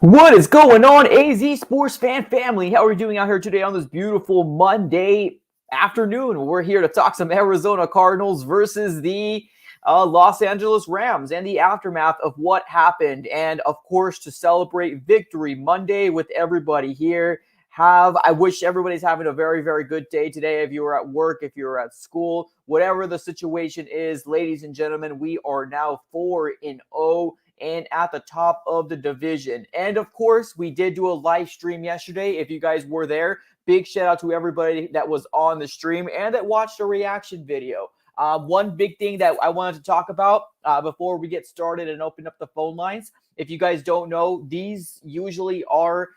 What is going on, AZ Sports fan family? How are we doing out here today on this beautiful Monday afternoon? We're here to talk some Arizona Cardinals versus the Los Angeles Rams and the aftermath of what happened. And of course, to celebrate Victory Monday with everybody here. I wish everybody's having a very, very good day today. If you were at work, if you were at school, whatever the situation is, ladies and gentlemen, we are now 4-0 and at the top of the division. And of course, we did do a live stream yesterday. If you guys were there, big shout out to everybody that was on the stream and that watched the reaction video. One big thing that I wanted to talk about before we get started and open up the phone lines. If you guys don't know, these usually are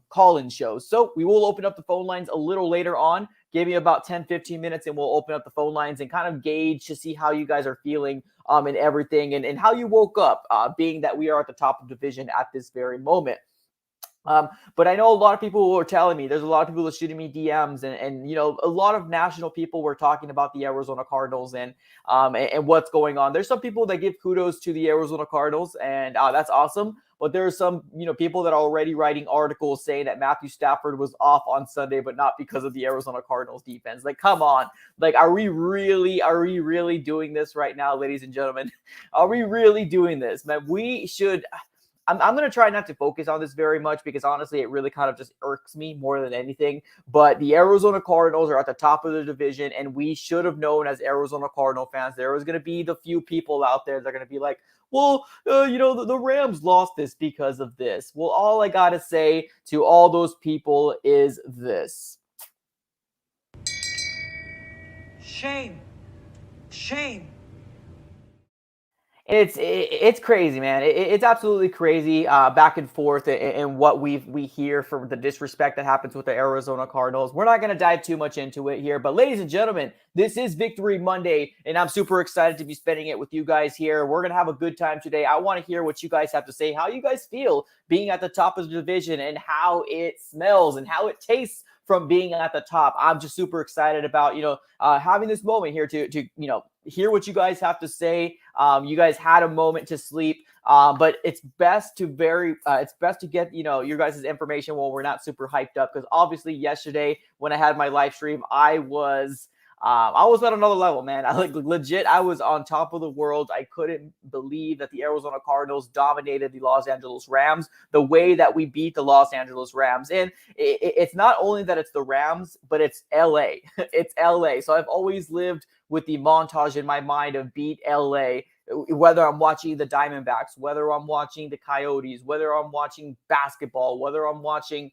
call-in shows. So we will open up the phone lines a little later on. Give me about 10-15 minutes and we'll open up the phone lines and kind of gauge to see how you guys are feeling and everything and how you woke up, being that we are at the top of the division at this very moment. But I know a lot of people were telling me, there's a lot of people that shooting me DMs and you know, a lot of national people were talking about the Arizona Cardinals and what's going on. There's some people that give kudos to the Arizona Cardinals and that's awesome. But there are some, you know, people that are already writing articles saying that Matthew Stafford was off on Sunday, but not because of the Arizona Cardinals defense. Like, come on. Like, are we really doing this right now, ladies and gentlemen? Are we really doing this? Man, we should. I'm going to try not to focus on this very much because honestly, it really kind of just irks me more than anything. But the Arizona Cardinals are at the top of the division, and we should have known as Arizona Cardinal fans, there was going to be the few people out there that are going to be like, well, you know, the Rams lost this because of this. Well, all I got to say to all those people is this. Shame. Shame. It's crazy, man. It's absolutely crazy. Back and forth, and what we hear from the disrespect that happens with the Arizona Cardinals. We're not going to dive too much into it here, but ladies and gentlemen, this is Victory Monday, and I'm super excited to be spending it with you guys here. We're gonna have a good time today. I want to hear what you guys have to say, how you guys feel being at the top of the division, and how it smells and how it tastes from being at the top. I'm just super excited about, you know, having this moment here to you know, hear what you guys have to say. You guys had a moment to sleep, but it's best to get, you know, your guys' information while we're not super hyped up, because obviously yesterday when I had my live stream, I was at another level, man. I legit, I was on top of the world. I couldn't believe that the Arizona Cardinals dominated the Los Angeles Rams the way that we beat the Los Angeles Rams. And it's not only that it's the Rams, but it's LA. It's LA. So I've always lived with the montage in my mind of beat LA, whether I'm watching the Diamondbacks, whether I'm watching the Coyotes, whether I'm watching basketball, whether I'm watching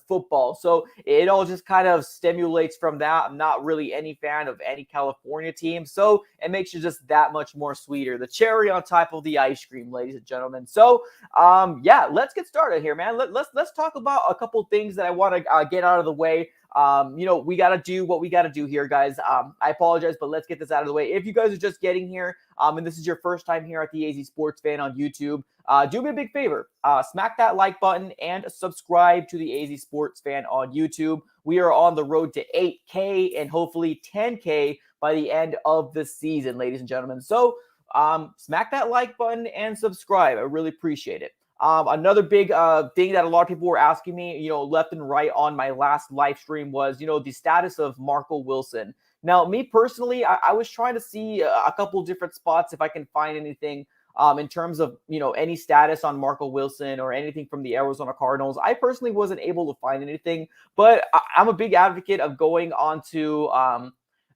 football. So it all just kind of stimulates from that. I'm not really any fan of any California team, so it makes it just that much more sweeter. The cherry on top of the ice cream, ladies and gentlemen. So yeah, let's get started here, man. Let's talk about a couple things that I want to get out of the way. You know, we got to do what we got to do here, guys. I apologize, but let's get this out of the way. If you guys are just getting here, and this is your first time here at the AZ Sports Fan on YouTube, do me a big favor. Smack that like button and subscribe to the AZ Sports Fan on YouTube. We are on the road to 8K and hopefully 10K by the end of the season, ladies and gentlemen. So smack that like button and subscribe. I really appreciate it. Another big thing that a lot of people were asking me, you know, left and right on my last live stream was, you know, the status of Marco Wilson. Now, me personally, I was trying to see a couple different spots if I can find anything in terms of, you know, any status on Marco Wilson or anything from the Arizona Cardinals. I personally wasn't able to find anything, but I'm a big advocate of going on to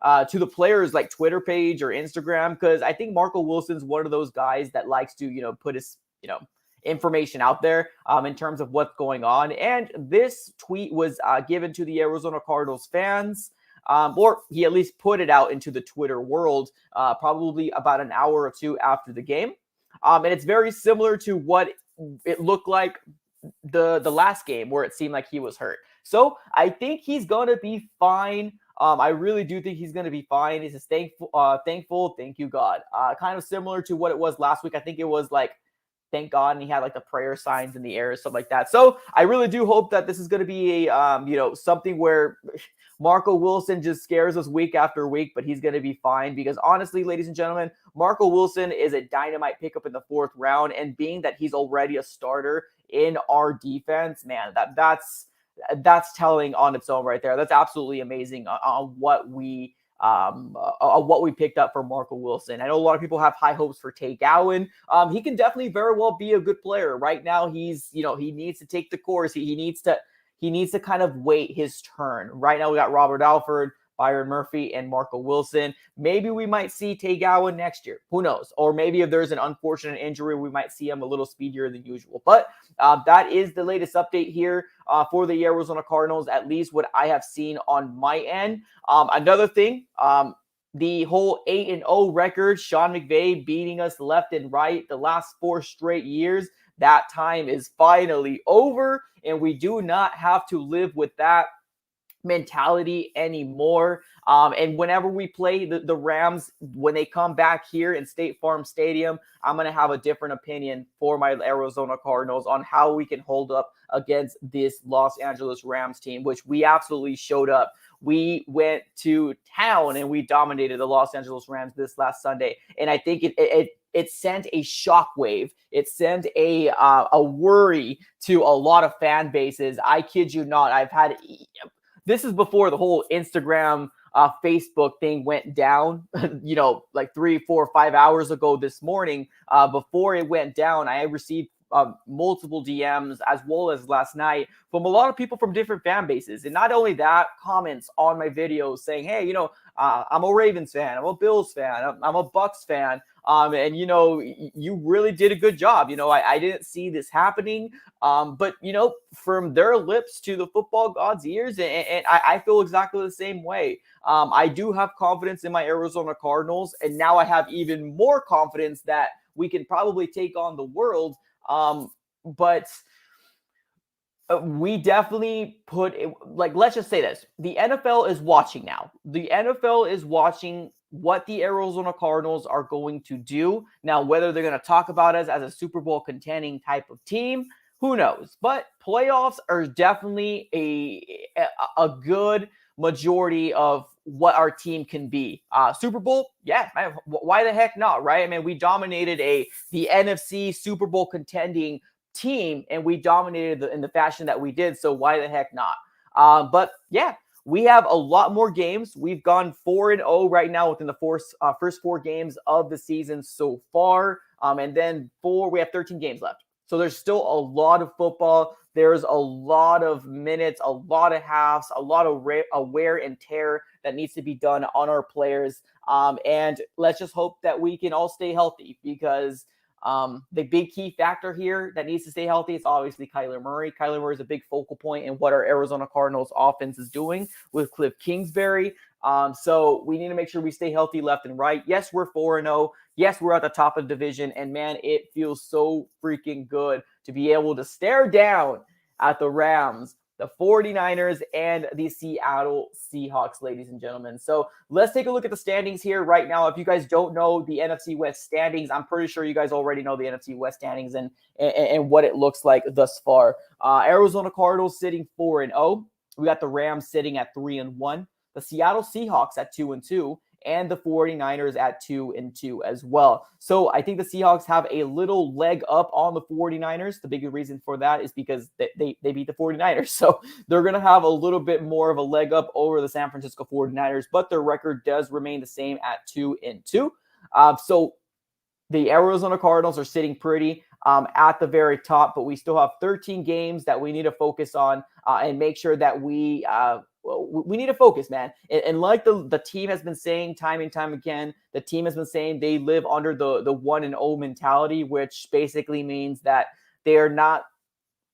the players' like Twitter page or Instagram, because I think Marco Wilson's one of those guys that likes to, you know, put his, you know, information out there in terms of what's going on. And this tweet was given to the Arizona Cardinals fans, or he at least put it out into the Twitter world probably about an hour or two after the game. And it's very similar to what it looked like the last game where it seemed like he was hurt. So I think he's going to be fine. I really do think he's going to be fine. He's just thankful. Thank you, God. Kind of similar to what it was last week. I think it was like thank God. And he had like the prayer signs in the air, stuff like that. So I really do hope that this is going to be a, something where Marco Wilson just scares us week after week, but he's going to be fine because honestly, ladies and gentlemen, Marco Wilson is a dynamite pickup in the 4th round. And being that he's already a starter in our defense, man, that's telling on its own right there. That's absolutely amazing on what we picked up for Marco Wilson. I know a lot of people have high hopes for Tay Gowan. He can definitely very well be a good player. Right now, he needs to take the course. He needs to kind of wait his turn. Right now, we got Robert Alford, Byron Murphy, and Marco Wilson. Maybe we might see Tay Gowan next year. Who knows? Or maybe if there's an unfortunate injury, we might see him a little speedier than usual. But that is the latest update here for the Arizona Cardinals, at least what I have seen on my end. Another thing, the whole 8-0 record, Sean McVay beating us left and right the last 4 straight years. That time is finally over, and we do not have to live with that mentality anymore. And whenever we play the Rams, when they come back here in State Farm Stadium, I'm going to have a different opinion for my Arizona Cardinals on how we can hold up against this Los Angeles Rams team, which we absolutely showed up. We went to town and we dominated the Los Angeles Rams this last Sunday. And I think it sent a shockwave. It sent a worry to a lot of fan bases. I kid you not. This is before the whole Instagram, Facebook thing went down, like 3, 4, 5 hours ago this morning. Before it went down, I received multiple DMs as well as last night from a lot of people from different fan bases. And not only that, comments on my videos saying, hey, I'm a Ravens fan, I'm a Bills fan, I'm a Bucks fan. And you really did a good job. I didn't see this happening. But from their lips to the football god's ears, and I feel exactly the same way. I do have confidence in my Arizona Cardinals, and now I have even more confidence that we can probably take on the world. But we definitely let's just say this. The NFL is watching now. The NFL is watching what the Arizona Cardinals are going to do. Now, whether they're going to talk about us as a Super Bowl contending type of team, who knows? But playoffs are definitely a good majority of what our team can be. Super Bowl, yeah, why the heck not, right? I mean, we dominated the NFC Super Bowl contending team, and we dominated in the fashion that we did, so why the heck not? But yeah, we have a lot more games. We've gone 4-0 right now within the first 4 games of the season so far. And then we have 13 games left. So there's still a lot of football. There's a lot of minutes, a lot of halves, a lot of wear and tear that needs to be done on our players. And let's just hope that we can all stay healthy because the big key factor here that needs to stay healthy is obviously Kyler Murray. Kyler Murray is a big focal point in what our Arizona Cardinals offense is doing with Cliff Kingsbury. So we need to make sure we stay healthy left and right. Yes, we're 4-0. Yes, we're at the top of the division. And man, it feels so freaking good to be able to stare down at the Rams, the 49ers, and the Seattle Seahawks, ladies and gentlemen. So let's take a look at the standings here right now. If you guys don't know the NFC West standings, I'm pretty sure you guys already know the NFC West standings and what it looks like thus far. Arizona Cardinals sitting 4-0. We got the Rams sitting at 3-1. The Seattle Seahawks at 2-2. And the 49ers at 2-2 as well. So I think the Seahawks have a little leg up on the 49ers. The big reason for that is because they beat the 49ers. So they're going to have a little bit more of a leg up over the San Francisco 49ers, but their record does remain the same at 2-2. So the Arizona Cardinals are sitting pretty at the very top, but we still have 13 games that we need to focus on and make sure that we need to focus, man. And like the team has been saying time and time again, the team has been saying they live under the 1-0 mentality, which basically means that they're not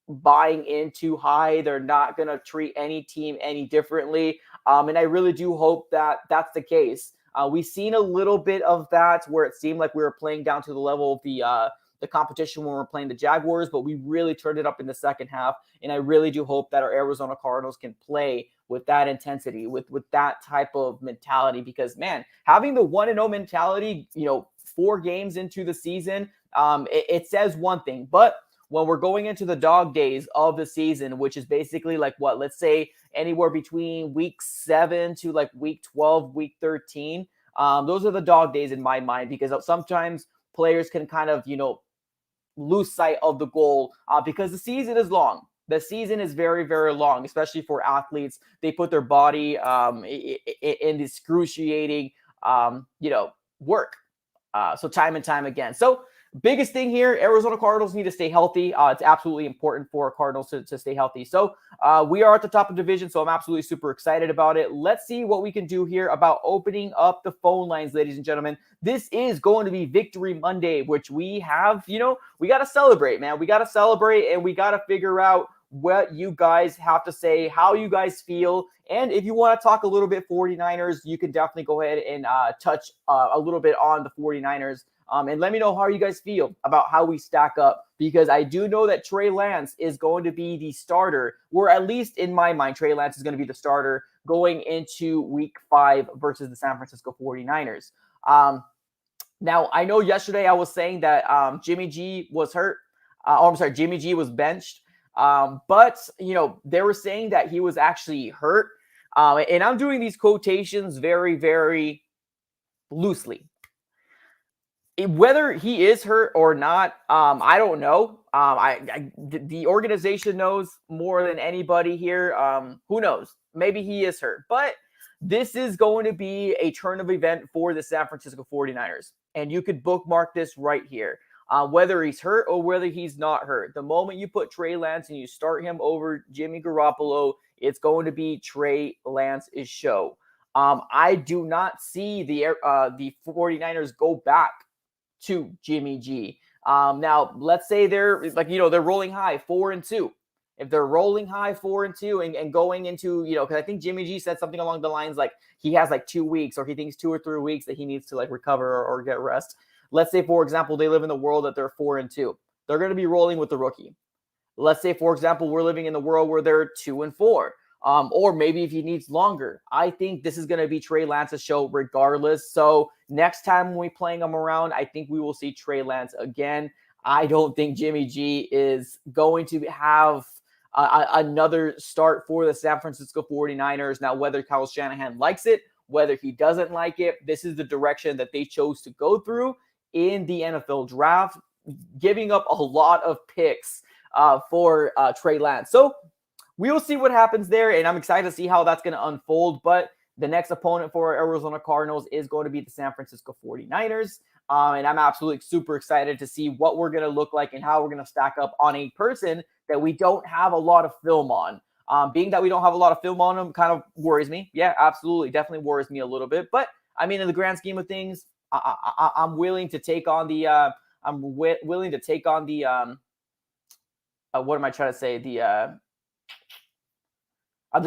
buying in too high. They're not going to treat any team any differently. And I really do hope that that's the case. We've seen a little bit of that where it seemed like we were playing down to the level of the competition when we're playing the Jaguars, but we really turned it up in the second half. And I really do hope that our Arizona Cardinals can play with that intensity, with that type of mentality, because man, having the 1-0 mentality, 4 games into the season, it says one thing. But when we're going into the dog days of the season, which is basically like what, let's say anywhere between week 7 to like week 12, week 13, those are the dog days in my mind, because sometimes players can kind of, lose sight of the goal because the season is long. The season is very, very long, especially for athletes. They put their body in excruciating, work. So time and time again. So biggest thing here, Arizona Cardinals need to stay healthy. It's absolutely important for Cardinals to stay healthy. So we are at the top of the division, so I'm absolutely super excited about it. Let's see what we can do here about opening up the phone lines, ladies and gentlemen. This is going to be Victory Monday, which we have, we got to celebrate, man. We got to celebrate, and we got to figure out what you guys have to say, how you guys feel. And if you want to talk a little bit 49ers, you can definitely go ahead and touch a little bit on the 49ers. And let me know how you guys feel about how we stack up, because I do know that Trey Lance is going to be the starter, or at least in my mind, Trey Lance is going to be the starter going into week 5 versus the San Francisco 49ers. Now, I know yesterday I was saying that Jimmy G was hurt. Jimmy G was benched. But they were saying that he was actually hurt. And I'm doing these quotations very, very loosely. Whether he is hurt or not, I don't know. The organization knows more than anybody here. Who knows? Maybe he is hurt. But this is going to be a turn of event for the San Francisco 49ers. And you could bookmark this right here. Whether he's hurt or whether he's not hurt. The moment you put Trey Lance and you start him over Jimmy Garoppolo, it's going to be Trey Lance's show. I do not see the 49ers go back to Jimmy G. Now, let's say they're rolling high 4-2. If they're rolling high 4-2 and going into, because I think Jimmy G said something along the lines like he has like 2 weeks, or he thinks 2 or 3 weeks that he needs to like recover or get rest. Let's say, for example, they live in the world that they're 4-2. They're going to be rolling with the rookie. Let's say, for example, we're living in the world where they're 2-4. Or maybe if he needs longer. I think this is going to be Trey Lance's show regardless. So next time when we playing him around, I think we will see Trey Lance again. I don't think Jimmy G is going to have another start for the San Francisco 49ers. Now, whether Kyle Shanahan likes it, whether he doesn't like it, this is the direction that they chose to go through in the NFL draft, giving up a lot of picks for Trey Lance. So we will see what happens there, and I'm excited to see how that's going to unfold. But the next opponent for Arizona Cardinals is going to be the San Francisco 49ers. And I'm absolutely super excited to see what we're going to look like and how we're going to stack up on a person that we don't have a lot of film on. Being that we don't have a lot of film on him kind of worries me. Yeah, absolutely. Definitely worries me a little bit. But, I mean, in the grand scheme of things, I'm willing to take on the what am I trying to say? The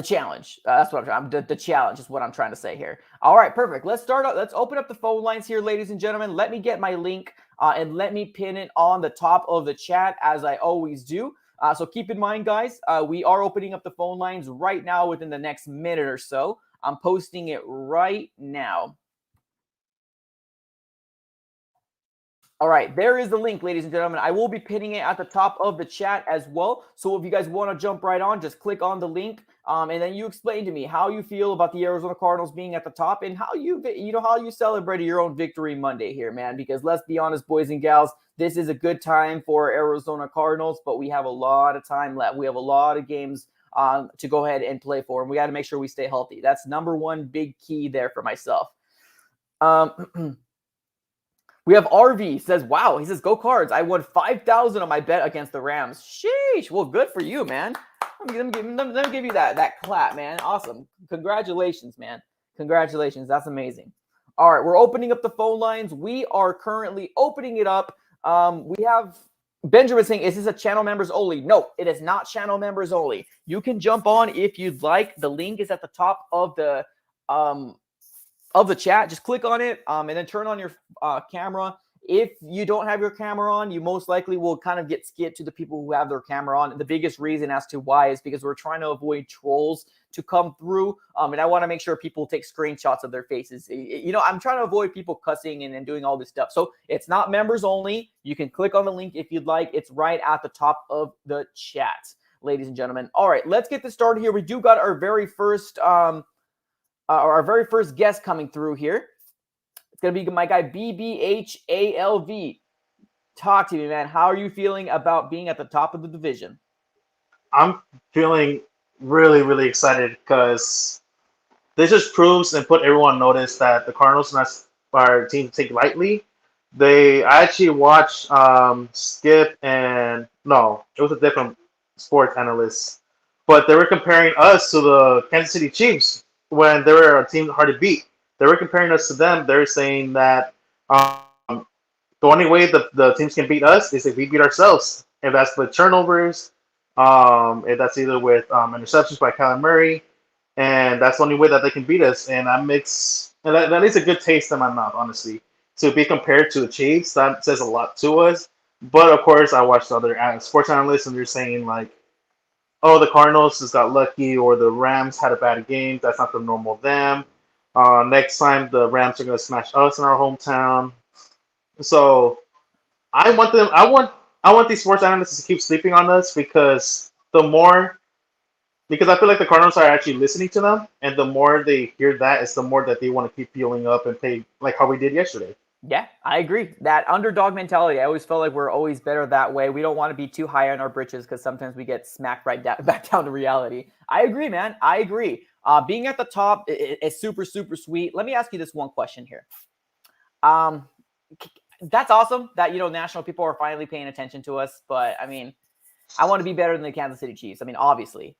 challenge. That's what the challenge is what I'm trying to say here. All right, perfect. Let's start up. Let's open up the phone lines here, ladies and gentlemen. Let me get my link and let me pin it on the top of the chat as I always do. So keep in mind, guys, we are opening up the phone lines right now within the next minute or so. I'm posting it right now. All right, there is the link, ladies and gentlemen. I will be pinning it at the top of the chat as well. So if you guys want to jump right on, just click on the link. And then you explain to me how you feel about the Arizona Cardinals being at the top and how you celebrated your own Victory Monday here, man. Because let's be honest, boys and gals, this is a good time for Arizona Cardinals, but we have a lot of time left. We have a lot of games to go ahead and play for, and we got to make sure we stay healthy. That's number one big key there for myself. We have RV says, wow, he says, go Cards. I won $5,000 on my bet against the Rams. Sheesh. Well, good for you, man. Let me give you that clap, man. Awesome. Congratulations, man. Congratulations. That's amazing. All right, we're opening up the phone lines. We are currently opening it up. We have Benjamin saying, is this a channel members only? No, it is not channel members only. You can jump on if you'd like. The link is at the top of the chat. Just click on it and then turn on your camera If you don't have your camera on, you most likely will kind of get skid to the people who have their camera on. And the biggest reason as to why is because we're trying to avoid trolls to come through. And I want to make sure people take screenshots of their faces. I'm trying to avoid people cussing and doing all this stuff. So it's not members only. You can click on the link if you'd like. It's right at the top of the chat, ladies and gentlemen. All right, let's get this started here. We do got our very first guest coming through here. It's going to be my guy, BBHALV. Talk to me, man. How are you feeling about being at the top of the division? I'm feeling really, really excited because this just proves and put everyone on notice that the Cardinals are a team to take lightly. I actually watched Skip and no, it was a different sports analyst, but they were comparing us to the Kansas City Chiefs when they were a team hard to beat. They were comparing us to them. They're saying that the only way the teams can beat us is if we beat ourselves. If that's with turnovers, if that's either with interceptions by Kyler Murray, and that's the only way that they can beat us. And that leaves a good taste in my mouth, honestly. To be compared to the Chiefs, that says a lot to us. But of course, I watched other sports analysts, and they're saying like, "Oh, the Cardinals just got lucky," or "the Rams had a bad game. That's not the normal them." Next time, the Rams are going to smash us in our hometown. So I want them. I want these sports analysts to keep sleeping on us because I feel like the Cardinals are actually listening to them, and the more they hear that, it's the more that they want to keep fueling up and play like how we did yesterday. Yeah, I agree. That underdog mentality, I always felt like we're always better that way. We don't want to be too high on our britches because sometimes we get smacked back down to reality. I agree, man. I agree. Being at the top is super, super sweet. Let me ask you this one question here. That's awesome that, national people are finally paying attention to us. But, I mean, I want to be better than the Kansas City Chiefs. I mean, obviously.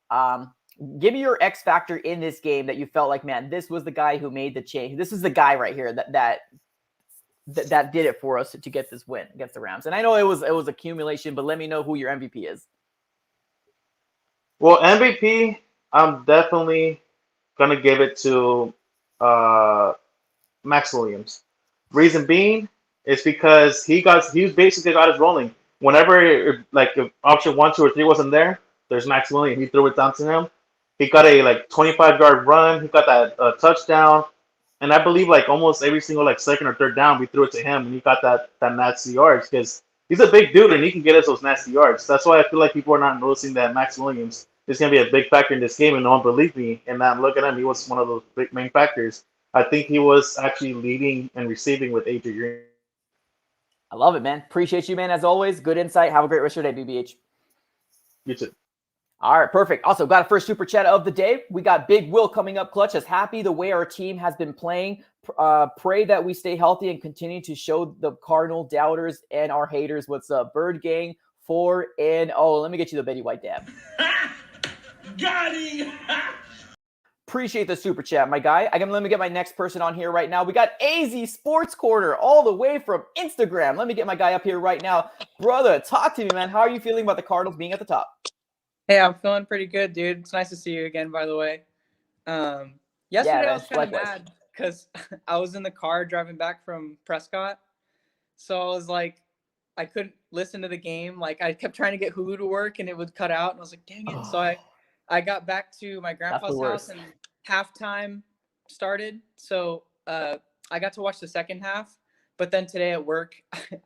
Give me your X factor in this game that you felt like, man, this was the guy who made the change. This is the guy right here that did it for us to get this win against the Rams. And I know it was accumulation, but let me know who your MVP is. Well, MVP, I'm definitely gonna give it to Max Williams. Reason being is because he basically got us rolling. Whenever like if option 1, 2, or 3 wasn't there, there's Max Williams. He threw it down to him. He got a 25-yard run. He got that touchdown. And I believe like almost every single like second or third down, we threw it to him, and he got that nasty yards because he's a big dude and he can get us those nasty yards. That's why I feel like people are not noticing that Max Williams is going to be a big factor in this game, and no one believed me. And now look at him; he was one of those big main factors. I think he was actually leading and receiving with AJ Green. I love it, man. Appreciate you, man. As always, good insight. Have a great rest of your day, BBH. You too. All right, perfect. Also, got a first super chat of the day. We got Big Will coming up clutch. As happy the way our team has been playing. Pray that we stay healthy and continue to show the Cardinal doubters and our haters what's up. Bird Gang 4-0. Let me get you the Betty White dab. Got him! Appreciate the super chat, my guy. Let me get my next person on here right now. We got AZ Sports Corner all the way from Instagram. Let me get my guy up here right now. Brother, talk to me, man. How are you feeling about the Cardinals being at the top? Hey, I'm feeling pretty good, dude. It's nice to see you again, by the way. Yesterday I was kind of mad because I was in the car driving back from Prescott. So I was like, I couldn't listen to the game. Like I kept trying to get Hulu to work and it would cut out. And I was like, dang it. So I got back to my grandpa's house and halftime started. So I got to watch the second half. But then today at work,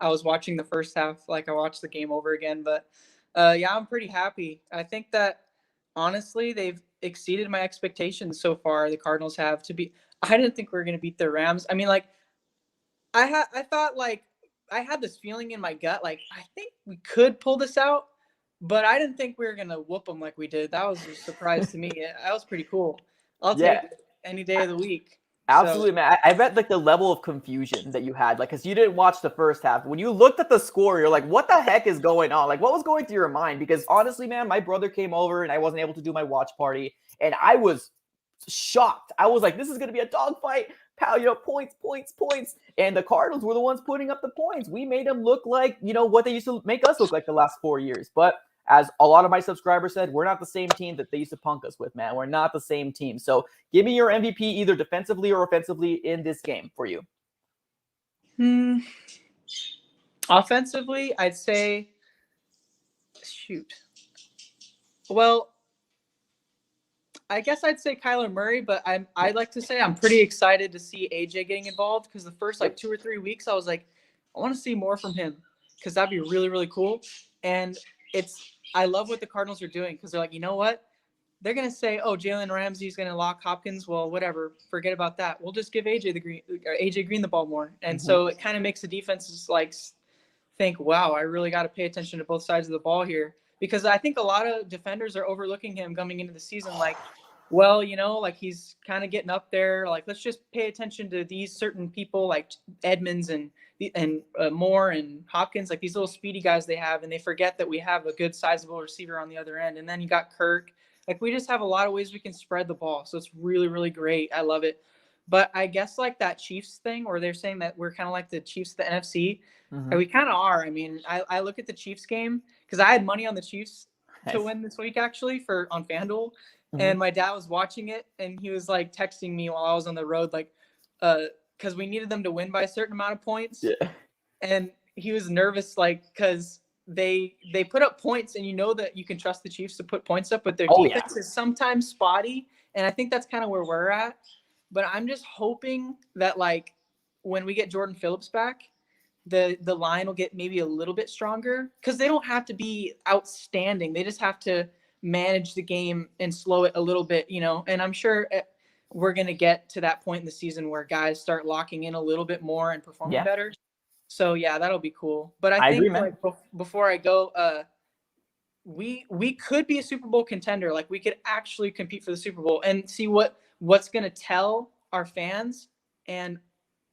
I was watching the first half. Like I watched the game over again. But yeah, I'm pretty happy. I think that honestly, they've exceeded my expectations so far. The Cardinals have I didn't think we were going to beat the Rams. I mean, like I thought like I had this feeling in my gut, like I think we could pull this out, but I didn't think we were going to whoop them like we did. That was a surprise to me. That was pretty cool. I'll take it any day of the week. Absolutely, man. I bet like the level of confusion that you had, like, because you didn't watch the first half. When you looked at the score, you're like, what the heck is going on? Like, what was going through your mind? Because honestly, man, my brother came over and I wasn't able to do my watch party. And I was shocked. I was like, this is going to be a dogfight. Points. And the Cardinals were the ones putting up the points. We made them look like, what they used to make us look like the last 4 years. But as a lot of my subscribers said, we're not the same team that they used to punk us with, man. We're not the same team. So give me your MVP either defensively or offensively in this game for you. Offensively, I'd say, shoot. Well, I guess I'd say Kyler Murray, but I'd like to say I'm pretty excited to see AJ getting involved because the first like 2 or 3 weeks I was like, I want to see more from him because that'd be really, really cool. And I love what the Cardinals are doing because they're like, you know what? They're gonna say, oh, Jalen Ramsey's gonna lock Hopkins. Well, whatever, forget about that. We'll just give AJ Green the ball more. And so it kind of makes the defenses like think, wow, I really got to pay attention to both sides of the ball here. Because I think a lot of defenders are overlooking him coming into the season. Like, well, like he's kind of getting up there. Like, let's just pay attention to these certain people like Edmonds and Moore and Hopkins, like these little speedy guys they have. And they forget that we have a good sizable receiver on the other end. And then you got Kirk. Like, we just have a lot of ways we can spread the ball. So it's really, really great. I love it. But I guess like that Chiefs thing where they're saying that we're kind of like the Chiefs of the NFC. Mm-hmm. We kind of are. I mean, I look at the Chiefs game because I had money on the Chiefs to win this week actually on FanDuel. Mm-hmm. And my dad was watching it and he was like texting me while I was on the road, like, because we needed them to win by a certain amount of points. Yeah. And he was nervous, like, because they put up points and you know that you can trust the Chiefs to put points up, but their defense is sometimes spotty. And I think that's kind of where we're at. But I'm just hoping that like when we get Jordan Phillips back, the line will get maybe a little bit stronger because they don't have to be outstanding. They just have to manage the game and slow it a little bit, and I'm sure we're going to get to that point in the season where guys start locking in a little bit more and performing better. So yeah, that'll be cool. But I think agree, like before I go, we could be a Super Bowl contender. Like we could actually compete for the Super Bowl and see what's going to tell our fans and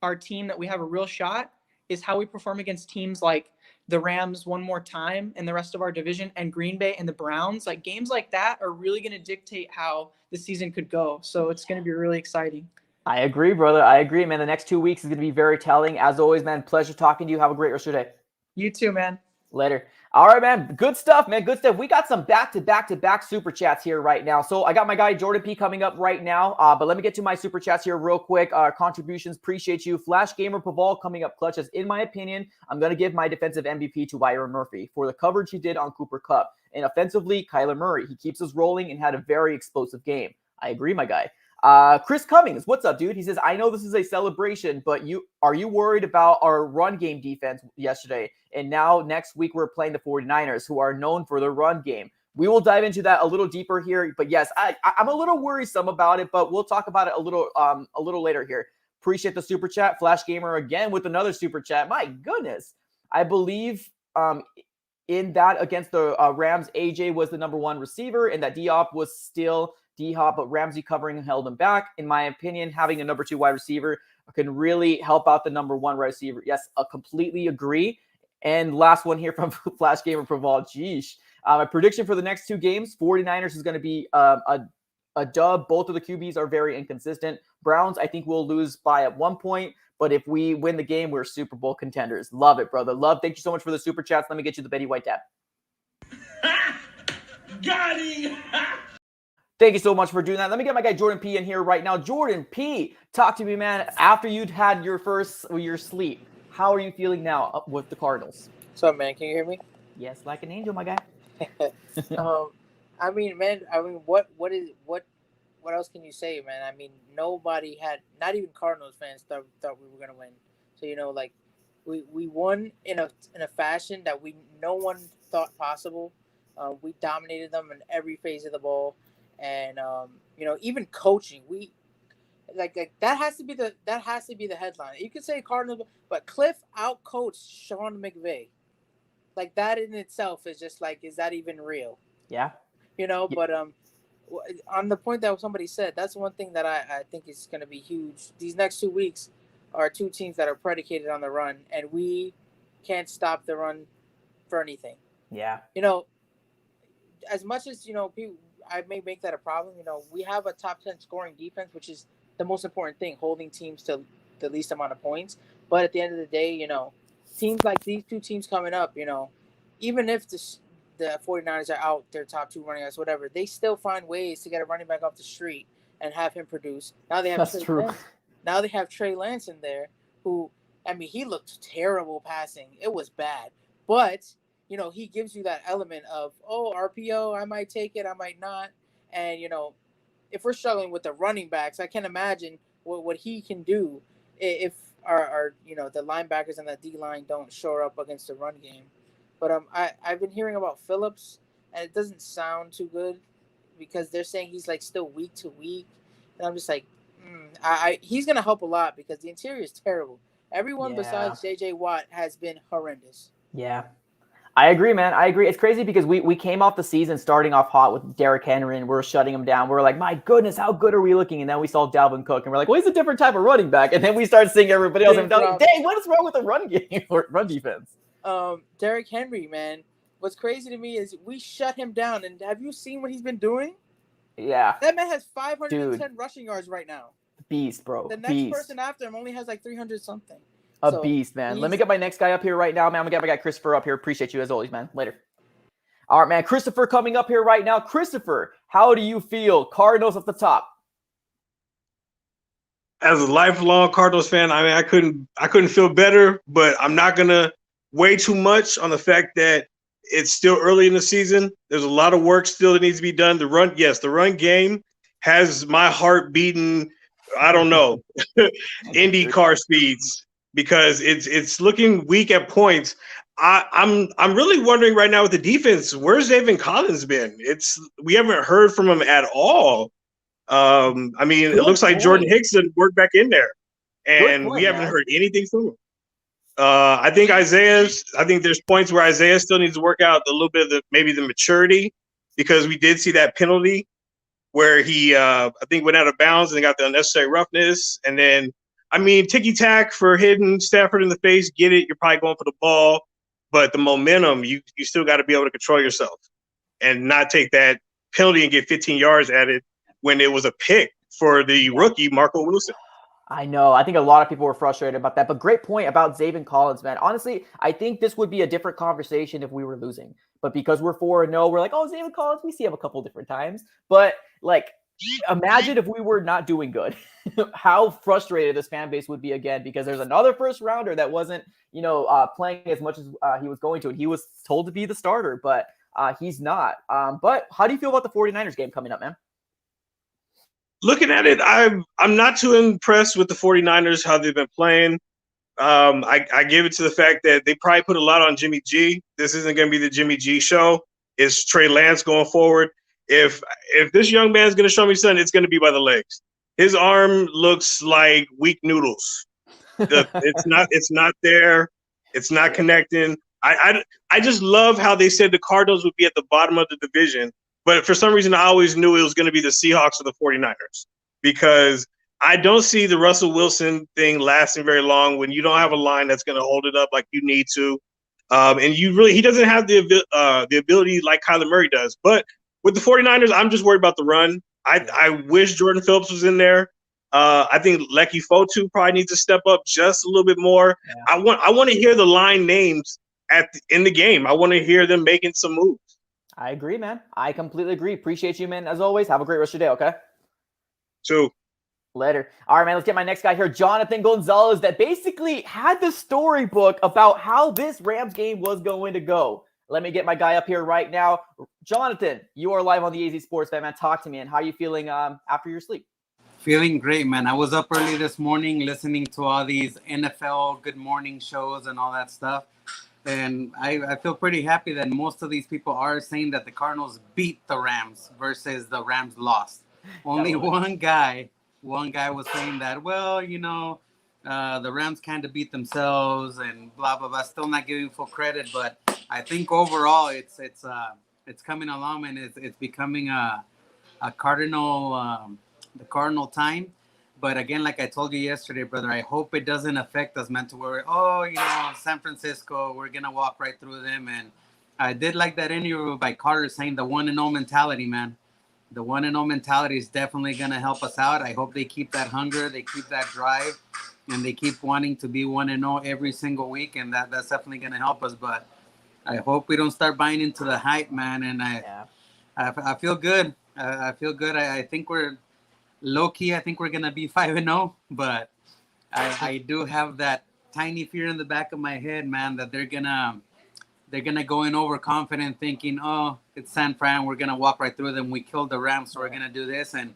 our team that we have a real shot is how we perform against teams like the Rams one more time and the rest of our division and Green Bay and the Browns. Like games like that are really going to dictate how the season could go. So it's going to be really exciting. I agree, brother. I agree, man. The next 2 weeks is going to be very telling. As always, man, pleasure talking to you. Have a great rest of your day. You too, man. Later. All right, man. Good stuff, man. Good stuff. We got some back-to-back super chats here right now. So I got my guy Jordan P coming up right now. But let me get to my super chats here real quick. Contributions. Appreciate you. Flash Gamer Paval coming up clutch. As in my opinion, I'm going to give my defensive MVP to Byron Murphy for the coverage he did on Cooper Kupp. And offensively, Kyler Murray. He keeps us rolling and had a very explosive game. I agree, my guy. Chris Cummings, what's up, dude? He says, I know this is a celebration, but are you worried about our run game defense yesterday? And now next week we're playing the 49ers, who are known for their run game. We will dive into that a little deeper here. But yes, I'm a little worrisome about it, but we'll talk about it a little later here. Appreciate the super chat. Flash Gamer again with another super chat. My goodness. I believe in that against the Rams, AJ was the number one receiver and that D-Hop was still D-Hop, but Ramsey covering held him back. In my opinion, having a number two wide receiver can really help out the number one wide receiver. Yes, I completely agree. And last one here from Flash Gamer Praval. Geesh. My prediction for the next two games, 49ers is going to be a dub. Both of the QBs are very inconsistent. Browns, I think we'll lose by at one point. But if we win the game, we're Super Bowl contenders. Love it, brother. Love. Thank you so much for the super chats. Let me get you the Betty White tab. Got him. Thank you so much for doing that. Let me get my guy Jordan P in here right now. Jordan P, talk to me, man. After you'd had your sleep, how are you feeling now with the Cardinals? What's up, man? Can you hear me? Yes, like an angel, my guy. I mean, man. What else can you say, man? I mean, nobody had, not even Cardinals fans thought we were gonna win. So like we won in a fashion that no one thought possible. We dominated them in every phase of the ball. And even coaching, we like that has to be the headline. You could say Cardinals, but Cliff outcoached Sean McVay. Like that in itself is just like, is that even real? Yeah. But on the point that somebody said, that's one thing that I think is going to be huge. These next 2 weeks are two teams that are predicated on the run, and we can't stop the run for anything. Yeah. As much as people, I may make that a problem. We have a top 10 scoring defense, which is the most important thing, holding teams to the least amount of points. But at the end of the day, teams like these two teams coming up, even if the 49ers are out, their top two running backs, whatever, they still find ways to get a running back off the street and have him produce. Now they have That's true. Now they have Trey Lance in there, who I mean, he looked terrible passing. It was bad. But, he gives you that element of, RPO, I might take it, I might not. And, if we're struggling with the running backs, I can imagine what he can do if our the linebackers and the D line don't shore up against the run game. But I've been hearing about Phillips, and it doesn't sound too good because they're saying he's like still week to week, and I'm just like, he's gonna help a lot because the interior is terrible. Everyone besides JJ Watt has been horrendous. Yeah. I agree, man. I agree. It's crazy because we came off the season starting off hot with Derrick Henry and we're shutting him down. We're like, my goodness, how good are we looking? And then we saw Dalvin Cook and we're like, well, he's a different type of running back. And then we started seeing everybody else. And like, dang, what is wrong with the run game or run defense? Derrick Henry, man. What's crazy to me is we shut him down. And have you seen what he's been doing? Yeah. That man has 510 rushing yards right now. Beast, bro. The next person after him only has like 300 something. Beast, man. Let me get my next guy up here right now, man. I'm going to get my guy Christopher up here. Appreciate you as always, man. Later. All right, man. Christopher coming up here right now. Christopher, how do you feel? Cardinals at the top. As a lifelong Cardinals fan, I mean, I couldn't feel better, but I'm not going to weigh too much on the fact that it's still early in the season. There's a lot of work still that needs to be done. The run game has my heart beating, I don't know, Indy car speeds. Because it's looking weak at points. I'm really wondering right now with the defense, where's David Collins been? We haven't heard from him at all. I mean, it looks like Jordan Hickson worked back in there, and we haven't heard anything from him. I think there's points where Isaiah still needs to work out a little bit of maybe the maturity, because we did see that penalty where he I think went out of bounds and got the unnecessary roughness, and then. I mean, ticky-tack for hitting Stafford in the face, get it. You're probably going for the ball. But the momentum, you still got to be able to control yourself and not take that penalty and get 15 yards at it when it was a pick for the rookie, Marco Wilson. I know. I think a lot of people were frustrated about that. But great point about Zaven Collins, man. Honestly, I think this would be a different conversation if we were losing. But because we're 4-0, we're like, Zaven Collins, we see him a couple different times. But, imagine if we were not doing good, how frustrated this fan base would be again, because there's another first rounder that wasn't, playing as much as he was going to. And he was told to be the starter, but he's not. But how do you feel about the 49ers game coming up, man? Looking at it, I'm not too impressed with the 49ers, how they've been playing. I give it to the fact that they probably put a lot on Jimmy G. This isn't going to be the Jimmy G show. It's Trey Lance going forward. If this young man's going to show me something, it's going to be by the legs. His arm looks like weak noodles. It's not there. It's not connecting. I just love how they said the Cardinals would be at the bottom of the division. But for some reason, I always knew it was going to be the Seahawks or the 49ers, because I don't see the Russell Wilson thing lasting very long when you don't have a line that's going to hold it up like you need to. And he doesn't have the ability like Kyler Murray does. But with the 49ers, I'm just worried about the run. I wish Jordan Phillips was in there. I think Lecky Fotu probably needs to step up just a little bit more. Yeah. I want to hear the line names in the game. I want to hear them making some moves. I agree, man. I completely agree. Appreciate you, man. As always, have a great rest of your day, okay? Too. Later. All right, man, let's get my next guy here, Jonathan Gonzalez, that basically had the storybook about how this Rams game was going to go. Let me get my guy up here right now. Jonathan, you are live on the AZ Sports Fan, man. Talk to me, and how are you feeling after your sleep? Feeling great, man. I was up early this morning listening to all these NFL Good Morning shows and all that stuff. And I feel pretty happy that most of these people are saying that the Cardinals beat the Rams versus the Rams lost. Only one guy was saying that, the Rams kind of beat themselves and blah, blah, blah. Still not giving full credit, but I think overall it's coming along, and it's becoming a Cardinal the Cardinal time. But again, like I told you yesterday, brother, I hope it doesn't affect us, man, to where, San Francisco, we're going to walk right through them. And I did like that interview by Carter saying the 1-0 mentality, man. The 1-0 mentality is definitely going to help us out. I hope they keep that hunger, they keep that drive, and they keep wanting to be 1-0 every single week. And that's definitely going to help us. But I hope we don't start buying into the hype, man. And I feel good. I feel good. I think we're low-key. I think we're going to be 5-0. But I do have that tiny fear in the back of my head, man, that they're gonna go in overconfident, thinking, oh, it's San Fran, we're gonna walk right through them. We killed the Rams, so we're gonna do this. And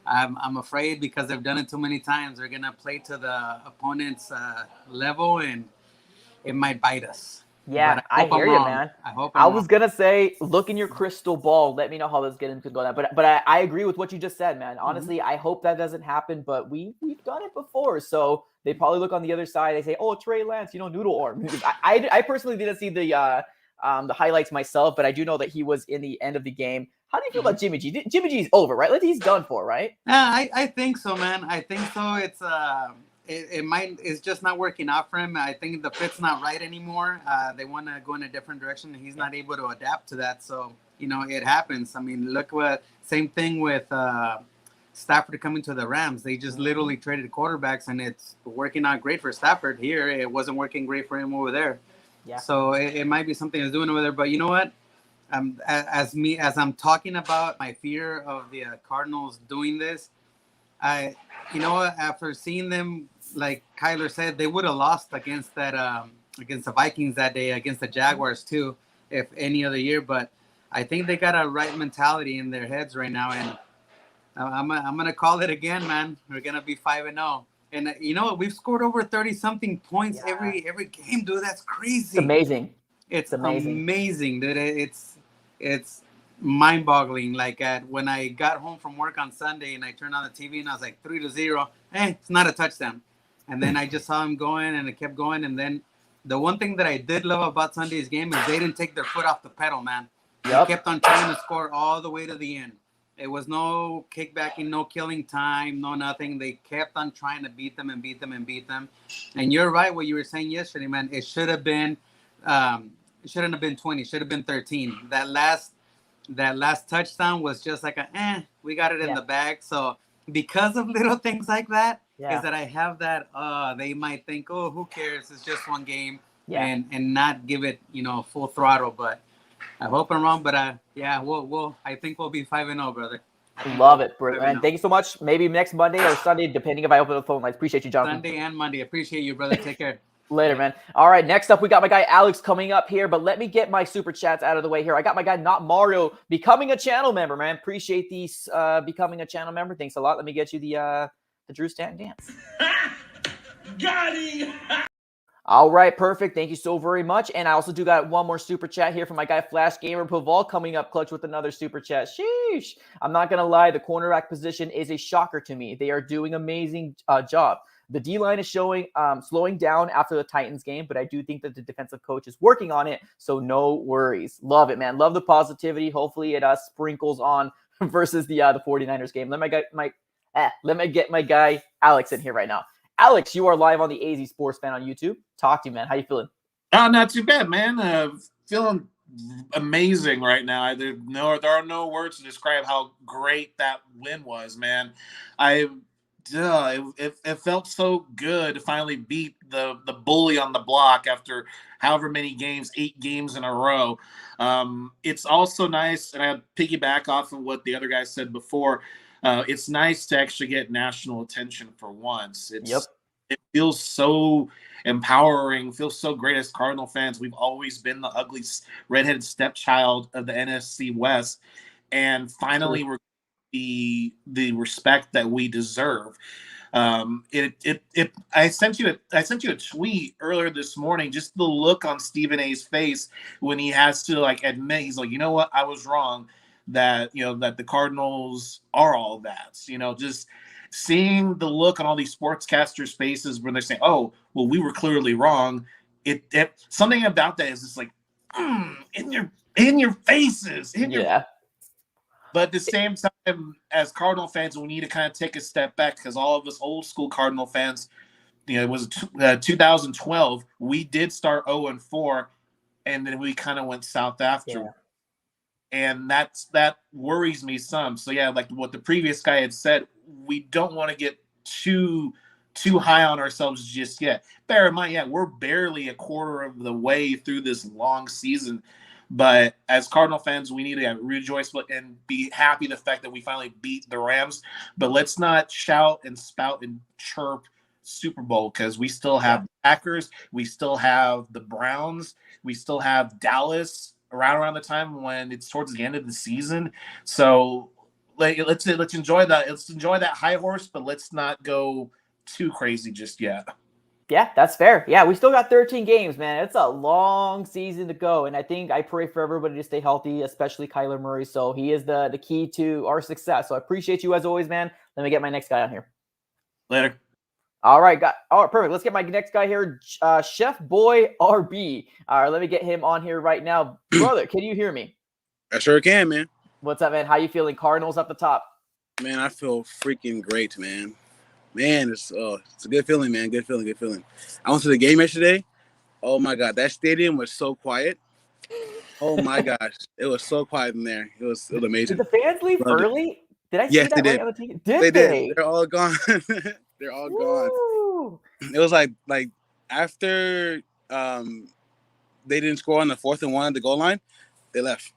I'm afraid, because they've done it too many times, they're gonna play to the opponent's level, and it might bite us. Yeah, I hear you, man. I was gonna say, look in your crystal ball. Let me know how this game could go down. But I agree with what you just said, man. Honestly, I hope that doesn't happen. But we've done it before, so they probably look on the other side. They say, "Oh, Trey Lance, noodle arm." I personally didn't see the highlights myself, but I do know that he was in the end of the game. How do you feel about Jimmy G? Jimmy G's over, right? Like, he's done for, right? I think so, man. I think so. It's it's just not working out for him. I think the fit's not right anymore. They want to go in a different direction, and he's not able to adapt to that. So, it happens. I mean, same thing with Stafford coming to the Rams. They just literally traded quarterbacks, and it's working out great for Stafford here. It wasn't working great for him over there. Yeah. So it might be something he's doing over there. But you know what? As I'm talking about my fear of the Cardinals doing this, after seeing them, like Kyler said, they would have lost against the Vikings that day, against the Jaguars too, if any other year. But I think they got a right mentality in their heads right now, and I'm gonna call it again, man. We're gonna be 5-0, and you know what? We've scored over 30-something points every game, dude. That's crazy. It's amazing. It's amazing, dude. It's mind-boggling. Like when I got home from work on Sunday and I turned on the TV and I was like 3-0. It's not a touchdown. And then I just saw him going, and it kept going. And then the one thing that I did love about Sunday's game is they didn't take their foot off the pedal, man. They kept on trying to score all the way to the end. It was no kickbacking, no killing time, no nothing. They kept on trying to beat them and beat them and beat them. And you're right, what you were saying yesterday, man. It should have been, it shouldn't have been 20. It should have been 13. That last touchdown was just like we got it in the bag. So because of little things like that, is that I have that, they might think, oh, who cares? It's just one game, and not give it, full throttle. But I hope I'm wrong. But I think we'll be 5-0, brother. Love it, bro. And thank you so much. Maybe next Monday or Sunday, depending if I open the phone lines. Appreciate you, Jonathan. Sunday and Monday. Appreciate you, brother. Take care. Later, man. All right, next up, we got my guy Alex coming up here, but let me get my super chats out of the way here. I got my guy Not Mario becoming a channel member, man. Appreciate these becoming a channel member. Thanks a lot. Let me get you the Drew Stanton dance. Got him! All right, perfect. Thank you so very much. And I also do got one more super chat here from my guy Flash Gamer Paval coming up clutch with another super chat. Sheesh. I'm not going to lie. The cornerback position is a shocker to me. They are doing amazing job. The D-line is slowing down after the Titans game, but I do think that the defensive coach is working on it, so no worries. Love it, man. Love the positivity. Hopefully it sprinkles on versus the 49ers game. Let me get my guy Alex in here right now. Alex, you are live on the AZ Sports Fan on YouTube. Talk to you, man. How you feeling? Oh, not too bad, man. Feeling amazing right now. There are no words to describe how great that win was, man. It felt so good to finally beat the bully on the block after however many games, 8 games in a row. It's also nice, and I piggyback off of what the other guy said before. It's nice to actually get national attention for once. It feels so empowering, feels so great as Cardinal fans. We've always been the ugly redheaded stepchild of the NFC West, and finally we're the respect that we deserve. I sent you a tweet earlier this morning, just the look on Stephen A's face when he has to admit, he's like, you know what, I was wrong, that the Cardinals are all that. Just seeing the look on all these sportscasters' faces when they're saying, oh, well, we were clearly wrong. It something about that is just like in your faces. But at the same time, as Cardinal fans, we need to kind of take a step back, because all of us old school Cardinal fans, it was 2012. We did start 0-4, and then we kind of went south after. Yeah. And that worries me some. So yeah, like what the previous guy had said, we don't want to get too high on ourselves just yet. Bear in mind, we're barely a quarter of the way through this long season. But as Cardinal fans, we need to rejoice and be happy the fact that we finally beat the Rams. But let's not shout and spout and chirp Super Bowl because we still have the Packers, we still have the Browns, we still have Dallas around the time when it's towards the end of the season. So let's enjoy that. Let's enjoy that high horse, but let's not go too crazy just yet. Yeah, that's fair. Yeah, we still got 13 games, man. It's a long season to go. And I pray for everybody to stay healthy, especially Kyler Murray. So he is the key to our success. So I appreciate you as always, man. Let me get my next guy on here. Later. All right, perfect. Let's get my next guy here, Chef Boy RB. All right, let me get him on here right now. Brother, can you hear me? I sure can, man. What's up, man? How you feeling? Cardinals up the top. Man, I feel freaking great, man. Man, it's a good feeling, man. Good feeling. I went to the game yesterday. Oh my God, that stadium was so quiet. Oh my gosh, it was so quiet in there. It was amazing. Did the fans leave early? Did I see that right on the TV? Did they? They're all gone. They're all gone. It was like after they didn't score on the 4th and 1 at the goal line, they left.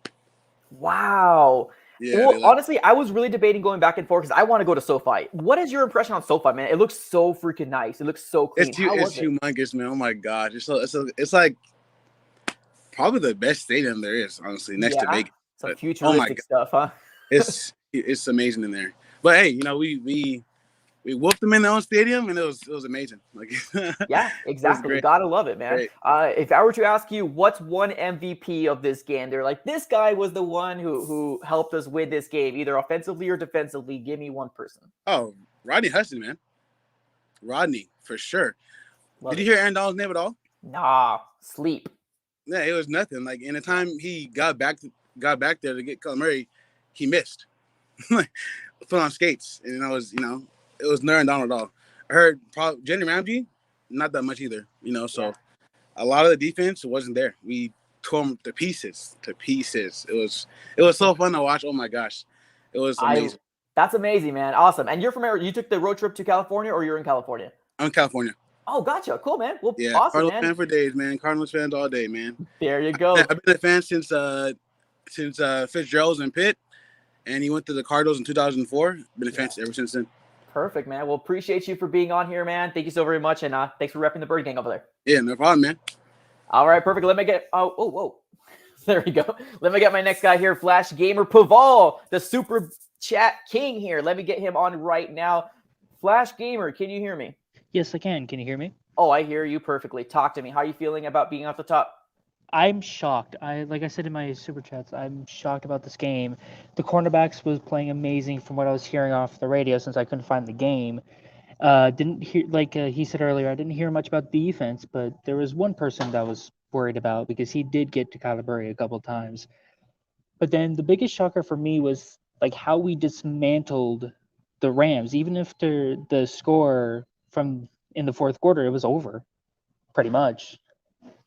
Wow. Yeah, well, honestly, I was really debating going back and forth because I want to go to SoFi. What is your impression on SoFi, man? It looks so freaking nice. It looks so clean. It's humongous, man. Oh my gosh, it's like probably the best stadium there is, honestly, next to Vegas. Some futuristic stuff, huh? It's amazing in there. But hey, we whooped them in their own stadium, and it was amazing. Like, yeah, exactly. You gotta love it, man. If I were to ask you, what's one MVP of this game? They're like, this guy was the one who helped us win this game, either offensively or defensively. Give me one person. Oh, Rodney Hudson, man. Rodney, for sure. Did you hear Aaron Donald's name at all? Nah, sleep. Yeah, it was nothing. Like, in the time he got back there to get Kyler Murray, he missed. Put on skates, and it was Aaron Donald at all. I heard Jenny Ramsey, not that much either, so a lot of the defense wasn't there. We tore them to pieces. It was so fun to watch. Oh my gosh. It was amazing. That's amazing, man. Awesome. And you're from Arizona. You took the road trip to California, or you're in California? I'm in California. Oh, gotcha. Cool, man. Well, yeah, awesome, Cardinals man. fan for days, man. Cardinals fans all day, man. There you go. I've been a fan since Fitzgerald's in Pitt, and he went to the Cardinals in 2004. Been a fan ever since then. Perfect, man. Well, appreciate you for being on here, man. Thank you so very much, and thanks for repping the Bird Gang over there. Yeah, no problem, man. All right, perfect. Let me get whoa. There we go. Let me get my next guy here, Flash Gamer Paval, the Super Chat King here. Let me get him on right now. Flash Gamer, can you hear me? Yes, I can. Can you hear me? Oh, I hear you perfectly. Talk to me. How are you feeling about being off the top? I'm shocked. Like I said in my super chats, I'm shocked about this game. The cornerbacks was playing amazing from what I was hearing off the radio since I couldn't find the game. Didn't hear, like he said earlier, I didn't hear much about defense, but there was one person that I was worried about because he did get to Kyler Murray a couple times. But then the biggest shocker for me was like how we dismantled the Rams. Even if the score from in the fourth quarter, it was over pretty much.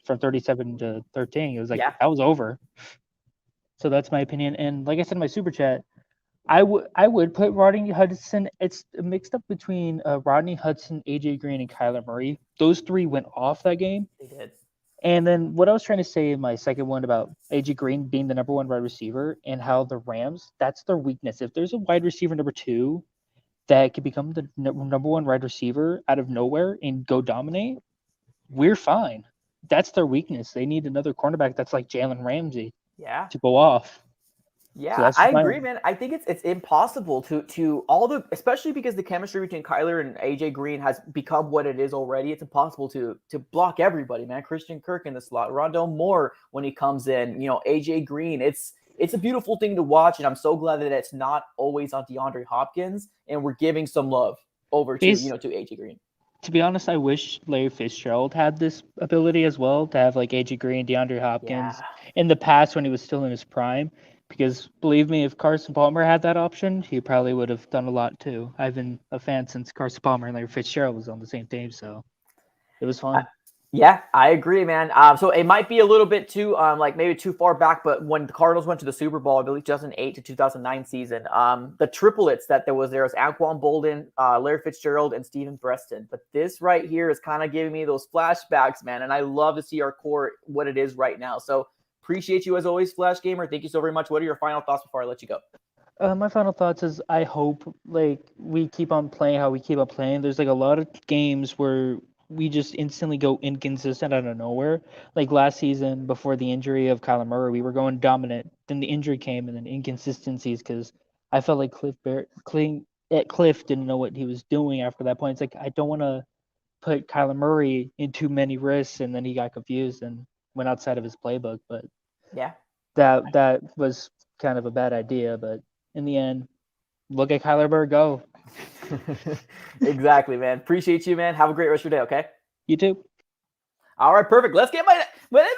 From 37 to 13, it was like that was over. So that's my opinion. And like I said in my super chat, I would put Rodney Hudson. It's mixed up between Rodney Hudson, AJ Green, and Kyler Murray. Those three went off that game. They did. And then what I was trying to say in my second one about AJ Green being the number one wide receiver and how the Rams, that's their weakness. If there's a wide receiver number 2 that could become the number one wide receiver out of nowhere and go dominate, we're fine. That's their weakness. They need another cornerback that's like Jalen Ramsey to go off. Yeah, so I agree, man. I think it's impossible to especially because the chemistry between Kyler and AJ Green has become what it is already. It's impossible to block everybody, man. Christian Kirk in the slot, Rondell Moore when he comes in, AJ Green. It's a beautiful thing to watch, and I'm so glad that it's not always on DeAndre Hopkins, and we're giving some love over to AJ Green. To be honest, I wish Larry Fitzgerald had this ability as well to have like AJ Green, DeAndre Hopkins in the past when he was still in his prime. Because believe me, if Carson Palmer had that option, he probably would have done a lot too. I've been a fan since Carson Palmer and Larry Fitzgerald was on the same team, so it was fun. Yeah, I agree, man. So it might be a little bit too, maybe too far back, but when the Cardinals went to the Super Bowl, I believe 2008 to 2009 season, the triplets that there was Anquan Bolden, Larry Fitzgerald, and Steven Preston. But this right here is kind of giving me those flashbacks, man, and I love to see our core what it is right now. So appreciate you as always, Flash Gamer. Thank you so very much. What are your final thoughts before I let you go? My final thoughts is I hope like we keep on playing how we keep on playing. There's like a lot of games where we just instantly go inconsistent out of nowhere. Like last season before the injury of Kyler Murray, we were going dominant. Then the injury came and then inconsistencies because I felt like Cliff didn't know what he was doing after that point. It's like I don't want to put Kyler Murray in too many risks, and then he got confused and went outside of his playbook. But Yeah. that was kind of a bad idea. But in the end, look at Kyler Murray go. Exactly, man. Appreciate you, man. Have a great rest of your day, okay? You too. All right, perfect. Let's get let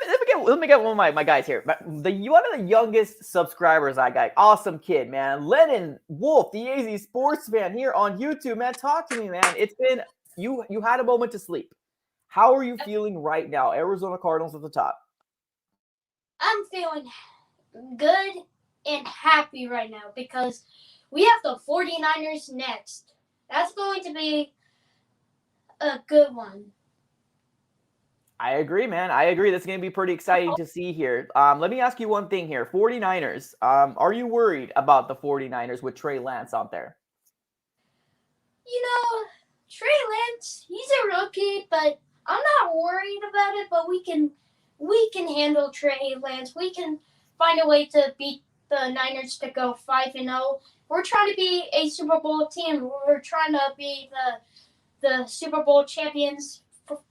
me get one of my guys here. One of the youngest subscribers I got. Awesome kid, man. Lennon Wolf, the AZ Sports fan here on YouTube, man. Talk to me, man. It's been you had a moment to sleep. How are you feeling right now? Arizona Cardinals at the top. I'm feeling good and happy right now because we have the 49ers next. That's going to be a good one. I agree, man. I agree. That's going to be pretty exciting to see here. Let me ask you one thing here. 49ers, are you worried about the 49ers with Trey Lance out there? You know, Trey Lance, he's a rookie, but I'm not worried about it, but we can handle Trey Lance. We can find a way to beat the Niners to go 5-0. We're trying to be a Super Bowl team. We're trying to be the Super Bowl champions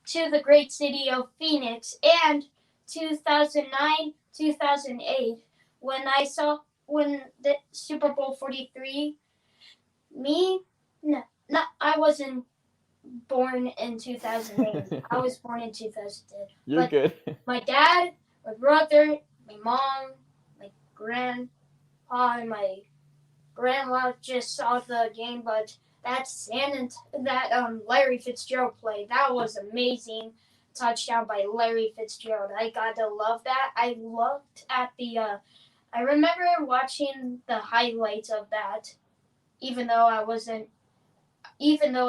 to the great city of Phoenix. And 2009, 2008, when the Super Bowl 43, I wasn't born in 2008. I was born in 2010. You're but good. My dad, my brother, my mom, my grandpa, and my grandma just saw the game, but that Larry Fitzgerald play, that was amazing. Touchdown by Larry Fitzgerald. I gotta love that. I remember watching the highlights of that, even though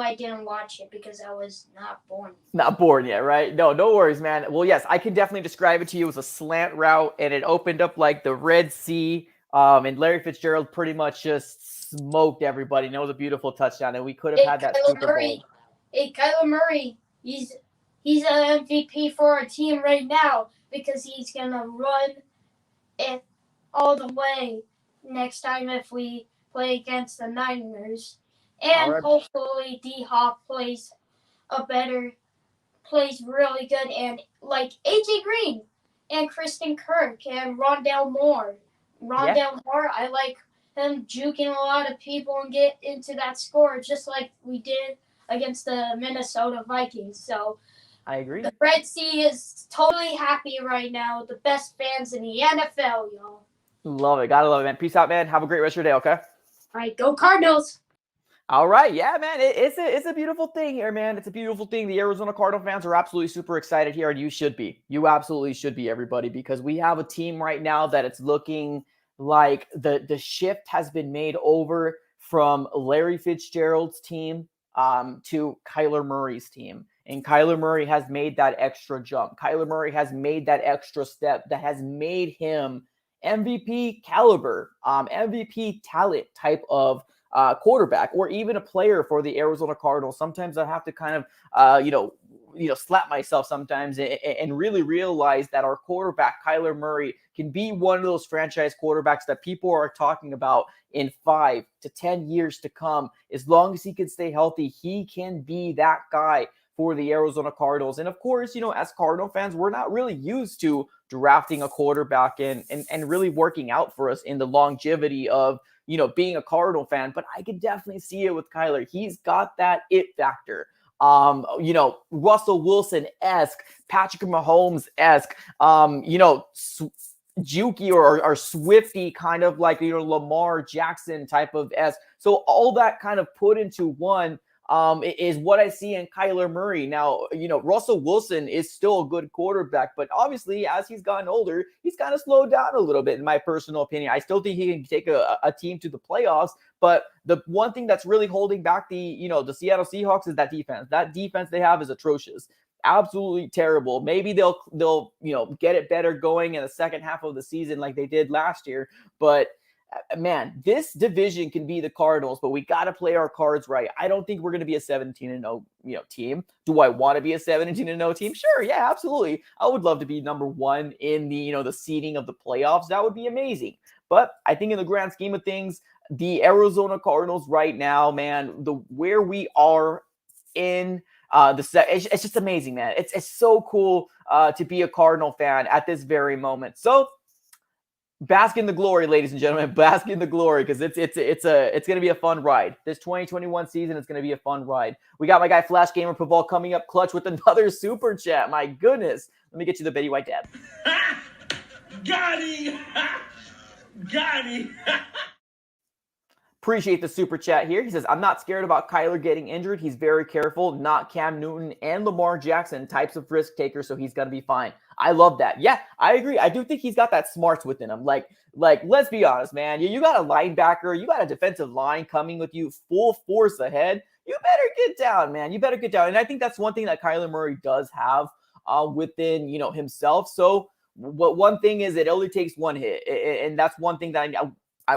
I didn't watch it because I was not born. Not born yet, right? No worries, man. Well, yes, I can definitely describe it to you as a slant route, and it opened up like the Red Sea. And Larry Fitzgerald pretty much just smoked everybody. And it was a beautiful touchdown, and we could have had that Super Bowl. Hey, Kyler Murray, he's an MVP for our team right now because he's gonna run it all the way next time if we play against the Niners. And hopefully D-Hop plays really good, and like AJ Green and Kristen Kirk and Rondale Moore. Moore, I like him juking a lot of people and get into that score just like we did against the Minnesota Vikings. So I agree. The Red Sea is totally happy right now. The best fans in the NFL, y'all. Love it. Gotta love it, man. Peace out, man. Have a great rest of your day, okay? All right, go Cardinals. All right, yeah, man. It's a beautiful thing here, man. It's a beautiful thing. The Arizona Cardinal fans are absolutely super excited here, and you should be. You absolutely should be, everybody, because we have a team right now that it's looking like the shift has been made over from Larry Fitzgerald's team to Kyler Murray's team. And Kyler Murray has made that extra jump. Kyler Murray has made that extra step that has made him MVP caliber, MVP talent type of quarterback, or even a player for the Arizona Cardinals. Sometimes I have to kind of, slap myself sometimes and really realize that our quarterback, Kyler Murray, can be one of those franchise quarterbacks that people are talking about in 5 to 10 years to come. As long as he can stay healthy, he can be that guy for the Arizona Cardinals. And of course, as Cardinal fans, we're not really used to drafting a quarterback and really working out for us in the longevity of being a Cardinal fan, but I can definitely see it with Kyler. He's got that it factor. Russell Wilson-esque, Patrick Mahomes-esque, Jukey or Swifty kind of like, Lamar Jackson type of esque. So all that kind of put into one is what I see in Kyler Murray. Now, Russell Wilson is still a good quarterback, but obviously as he's gotten older, he's kind of slowed down a little bit, in my personal opinion. I still think he can take a team to the playoffs, but the one thing that's really holding back the Seattle Seahawks is that defense. That defense they have is atrocious. Absolutely terrible. Maybe they'll get it better going in the second half of the season like they did last year, but man, this division can be the Cardinals, but we got to play our cards right. I don't think we're going to be a 17-0, team. Do I want to be a 17-0 team? Sure, yeah, absolutely. I would love to be number one in the, the seeding of the playoffs. That would be amazing. But I think in the grand scheme of things, the Arizona Cardinals right now, man, where we are in it's just amazing, man. It's so cool to be a Cardinal fan at this very moment. So bask in the glory, ladies and gentlemen. Bask in the glory, because it's going to be a fun ride. This 2021 season is going to be a fun ride. We got my guy Flash Gamer Paval coming up clutch with another super chat. My goodness. Let me get you the Betty White dab. Got him! Got him! Appreciate the super chat here. He says, I'm not scared about Kyler getting injured. He's very careful. Not Cam Newton and Lamar Jackson types of risk takers, so he's going to be fine. I love that. Yeah, I agree. I do think he's got that smarts within him. Like let's be honest, man. You got a linebacker. You got a defensive line coming with you full force ahead. You better get down, man. You better get down. And I think that's one thing that Kyler Murray does have within, himself. So one thing is it only takes one hit. And that's one thing that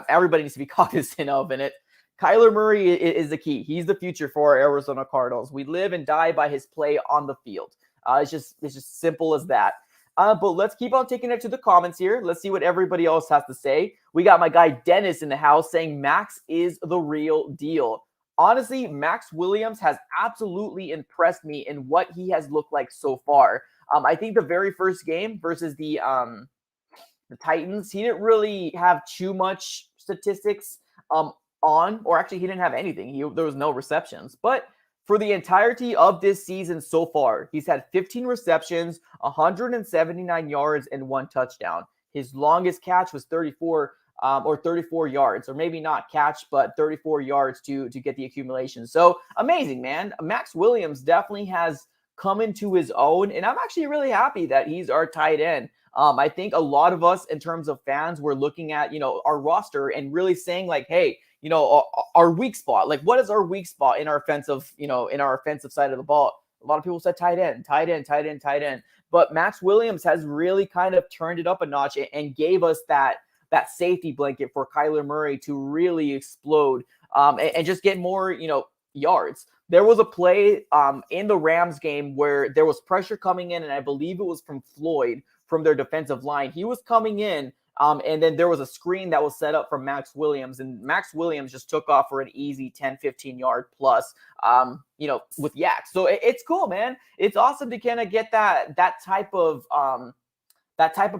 everybody needs to be cognizant of in it. Kyler Murray is the key. He's the future for our Arizona Cardinals. We live and die by his play on the field. It's just simple as that. But let's keep on taking it to the comments here. Let's see what everybody else has to say. We got my guy Dennis in the house saying Max is the real deal. Honestly, Max Williams has absolutely impressed me in what he has looked like so far. I think the very first game versus the Titans, he didn't really have too much statistics or actually he didn't have anything. There was no receptions. But for the entirety of this season so far, he's had 15 receptions, 179 yards, and 1 touchdown. His longest catch was 34 yards, or maybe not catch, but 34 yards to get the accumulation. So amazing, man. Max Williams definitely has come into his own, and I'm actually really happy that he's our tight end. I think a lot of us, in terms of fans, were looking at, our roster and really saying like, hey, our weak spot. Like, what is our weak spot in our offensive, in our offensive side of the ball? A lot of people said tight end. But Max Williams has really kind of turned it up a notch and gave us that safety blanket for Kyler Murray to really explode and just get more, yards. There was a play in the Rams game where there was pressure coming in, and I believe it was from Floyd from their defensive line. He was coming in, and then there was a screen that was set up from Max Williams, and Max Williams just took off for an easy 10, 15 yard plus, with Yak. So it's cool, man. It's awesome to kind of get that type of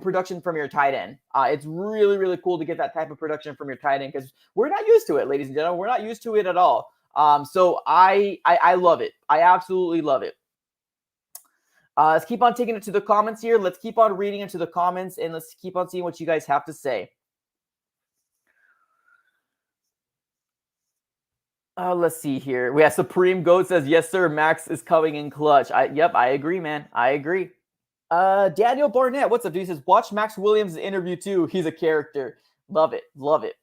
production from your tight end. It's really, really cool to get that type of production from your tight end because we're not used to it, ladies and gentlemen. We're not used to it at all. So I love it. I absolutely love it. Let's keep on taking it to the comments here. Let's keep on reading into the comments and let's keep on seeing what you guys have to say. Let's see here. We have Supreme Goat says, yes, sir. Max is coming in clutch. Yep, I agree, man. I agree. Daniel Barnett, what's up, dude? He says, watch Max Williams' interview too. He's a character. Love it. Love it.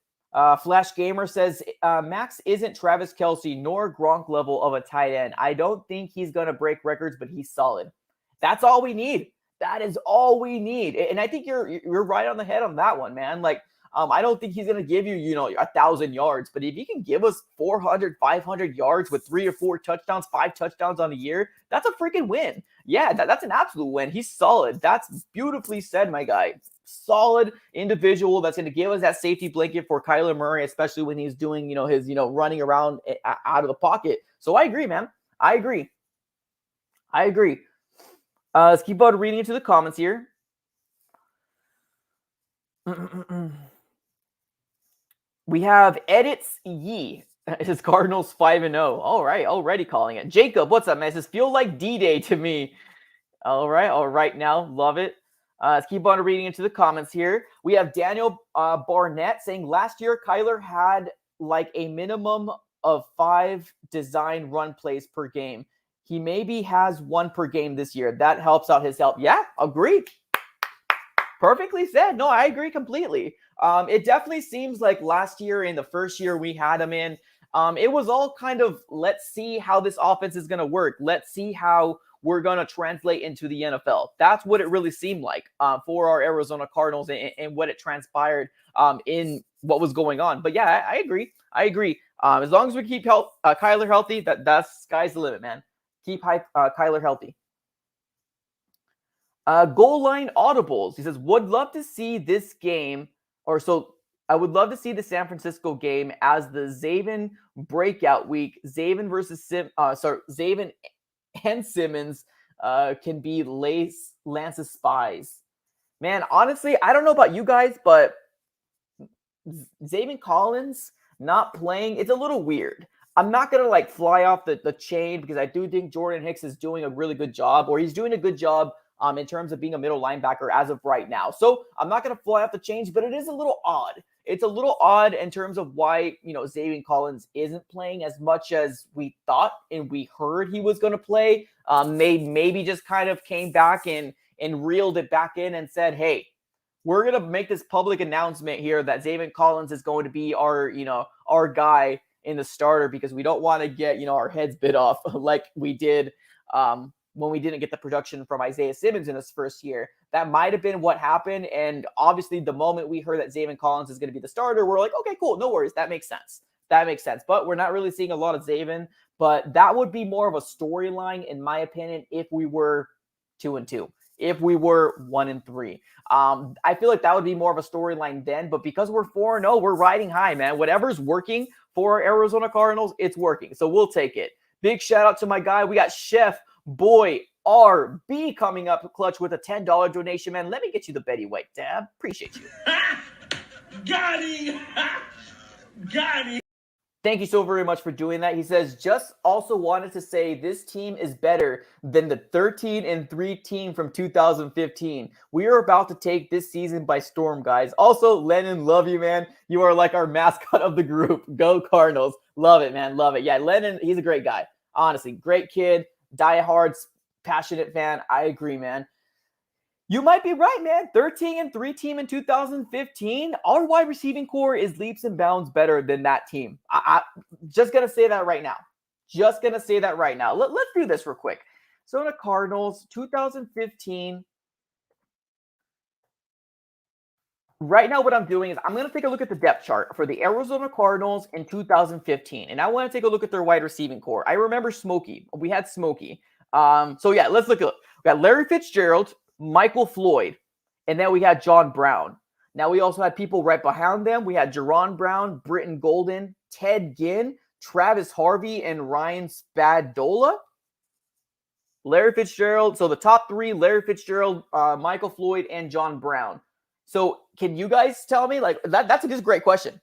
Flash Gamer says, Max isn't Travis Kelce nor Gronk level of a tight end. I don't think he's going to break records, but he's solid. That's all we need. That is all we need. And I think you're right on the head on that one, man. Like, I don't think he's going to give you, 1,000 yards, but if he can give us 400, 500 yards with 3 or 4 touchdowns, 5 touchdowns on the year, that's a freaking win. Yeah, that's an absolute win. He's solid. That's beautifully said, my guy. Solid individual that's going to give us that safety blanket for Kyler Murray, especially when he's doing, his, running around out of the pocket. So I agree, man. I agree. Let's keep on reading into the comments here. We have Edits Yee. It says Cardinals 5-0. All right, already calling it. Jacob, what's up, man? It says feel like D-Day to me. All right now. Love it. Let's keep on reading into the comments here. We have Daniel Barnett saying last year Kyler had like a minimum of 5 design run plays per game. He maybe has 1 per game this year. That helps out his help. Yeah, agreed. Perfectly said. No, I agree completely. It definitely seems like last year in the first year we had him in, it was all kind of, let's see how this offense is going to work. Let's see how we're going to translate into the NFL. That's what it really seemed like for our Arizona Cardinals and what it transpired in what was going on. But yeah, I agree. I agree. As long as we keep Kyler healthy, that's sky's the limit, man. Keep Kyler healthy. Goal line audibles. He says, would love to see this game, I would love to see the San Francisco game as the Zaven breakout week. Zaven versus Zaven and Simmons can be Lance's spies. Man, honestly, I don't know about you guys, but Zaven Collins not playing, it's a little weird. I'm not going to fly off the chain because I do think Jordan Hicks is doing a really good job, or he's doing a good job in terms of being a middle linebacker as of right now. So I'm not going to fly off the chains, but it is a little odd. It's a little odd in terms of why, Zaven Collins isn't playing as much as we thought and we heard he was going to play. Maybe just kind of came back and reeled it back in and said, hey, we're going to make this public announcement here that Zaven Collins is going to be our guy in the starter because we don't want to get, our heads bit off like we did when we didn't get the production from Isaiah Simmons in his first year. That might have been what happened. And obviously the moment we heard that Zaven Collins is going to be the starter, we're like, okay, cool. No worries. That makes sense. But we're not really seeing a lot of Zaven, but that would be more of a storyline in my opinion if we were 2-2. If we were 1-3, I feel like that would be more of a storyline then. But because we're 4-0, we're riding high, man. Whatever's working for Arizona Cardinals, it's working. So we'll take it. Big shout out to my guy. We got Chef Boy RB coming up clutch with a $10 donation, man. Let me get you the Betty White dab. Appreciate you. Got him. Got him. Thank you so very much for doing that. He says, just also wanted to say this team is better than the 13-3 team from 2015. We are about to take this season by storm, guys. Also, Lennon, love you, man. You are like our mascot of the group. Go Cardinals. Love it, man. Love it. Yeah, Lennon, he's a great guy. Honestly, great kid, diehard, passionate fan. I agree, man. You might be right, man. 13-3 team in 2015. Our wide receiving core is leaps and bounds better than that team. I just going to say that right now. Let's do this real quick. So the Cardinals, 2015. Right now what I'm doing is I'm going to take a look at the depth chart for the Arizona Cardinals in 2015. And I want to take a look at their wide receiving core. I remember Smokey. We had Smokey. So yeah, let's look at it. We got Larry Fitzgerald, Michael Floyd, and then we had John Brown. Now we also had people right behind them. We had Jerron Brown, Britton Golden, Ted Ginn, Travis Harvey, and Ryan Spadola. Larry Fitzgerald. So the top three, Larry Fitzgerald, Michael Floyd, and John Brown. So can you guys tell me, that's a great question.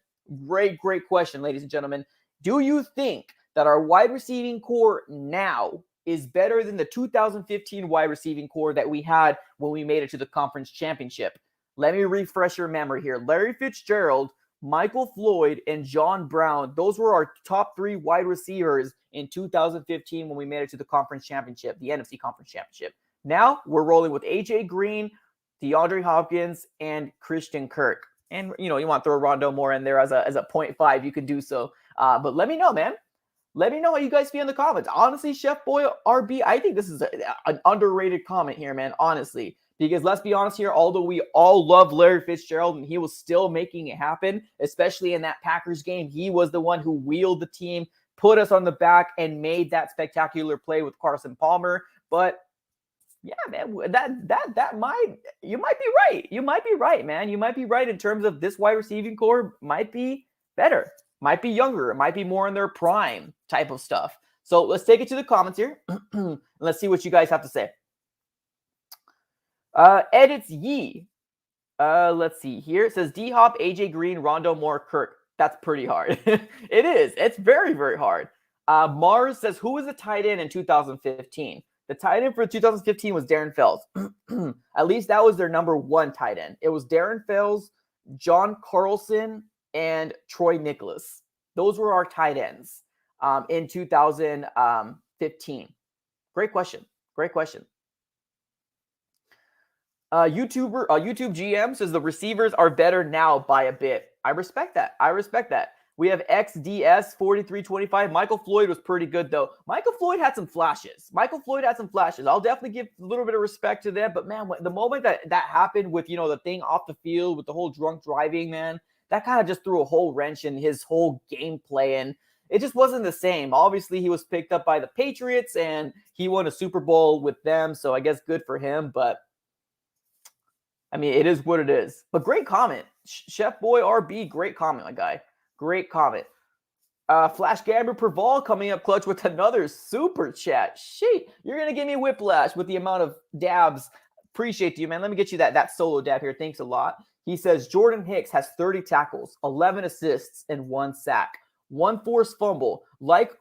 Great question, ladies and gentlemen. Do you think that our wide receiving core now is better than the 2015 wide receiving core that we had when we made it to the conference championship? Let me refresh your memory here. Larry Fitzgerald, Michael Floyd, and John Brown, those were our top three wide receivers in 2015 when we made it to the conference championship, the NFC conference championship. Now we're rolling with AJ Green, DeAndre Hopkins, and Christian Kirk. And, you want to throw Rondo Moore in there as a 0.5, you could do so. But let me know, man. Let me know how you guys feel in the comments. Honestly, Chef Boy RB, I think this is an underrated comment here, man, honestly. Because let's be honest here, although we all love Larry Fitzgerald and he was still making it happen, especially in that Packers game, he was the one who wheeled the team, put us on the back, and made that spectacular play with Carson Palmer. But yeah, man, you might be right. You might be right, man. You might be right in terms of this wide receiving core might be better. Might be younger. It might be more in their prime type of stuff. So let's take it to the comments here. Let's see what you guys have to say. Edits Yee. Let's see here. It says D-Hop, AJ Green, Rondo Moore, Kirk. That's pretty hard. It is. It's very, very hard. Mars says, who was the tight end in 2015? The tight end for 2015 was Darren Fells. At least that was their number one tight end. It was Darren Fells, John Carlson, and Troy Nicholas. Those were our tight ends in 2015. Great question. YouTube GM says the receivers are better now by a bit. I respect that. We have XDS 4325. Michael Floyd was pretty good, though. Michael Floyd had some flashes. I'll definitely give a little bit of respect to them. But, man, the moment that happened with, the thing off the field with the whole drunk driving, man, that kind of just threw a whole wrench in his whole gameplay, and it just wasn't the same. Obviously, he was picked up by the Patriots, and he won a Super Bowl with them, so I guess good for him, but I mean, it is what it is. But great comment. Chef Boy RB, great comment, my guy. Great comment. Flash Gambler Perval coming up clutch with another super chat. Shit, you're going to give me whiplash with the amount of dabs. Appreciate you, man. Let me get you that solo dab here. Thanks a lot. He says, Jordan Hicks has 30 tackles, 11 assists, and 1 sack. 1 forced fumble. Like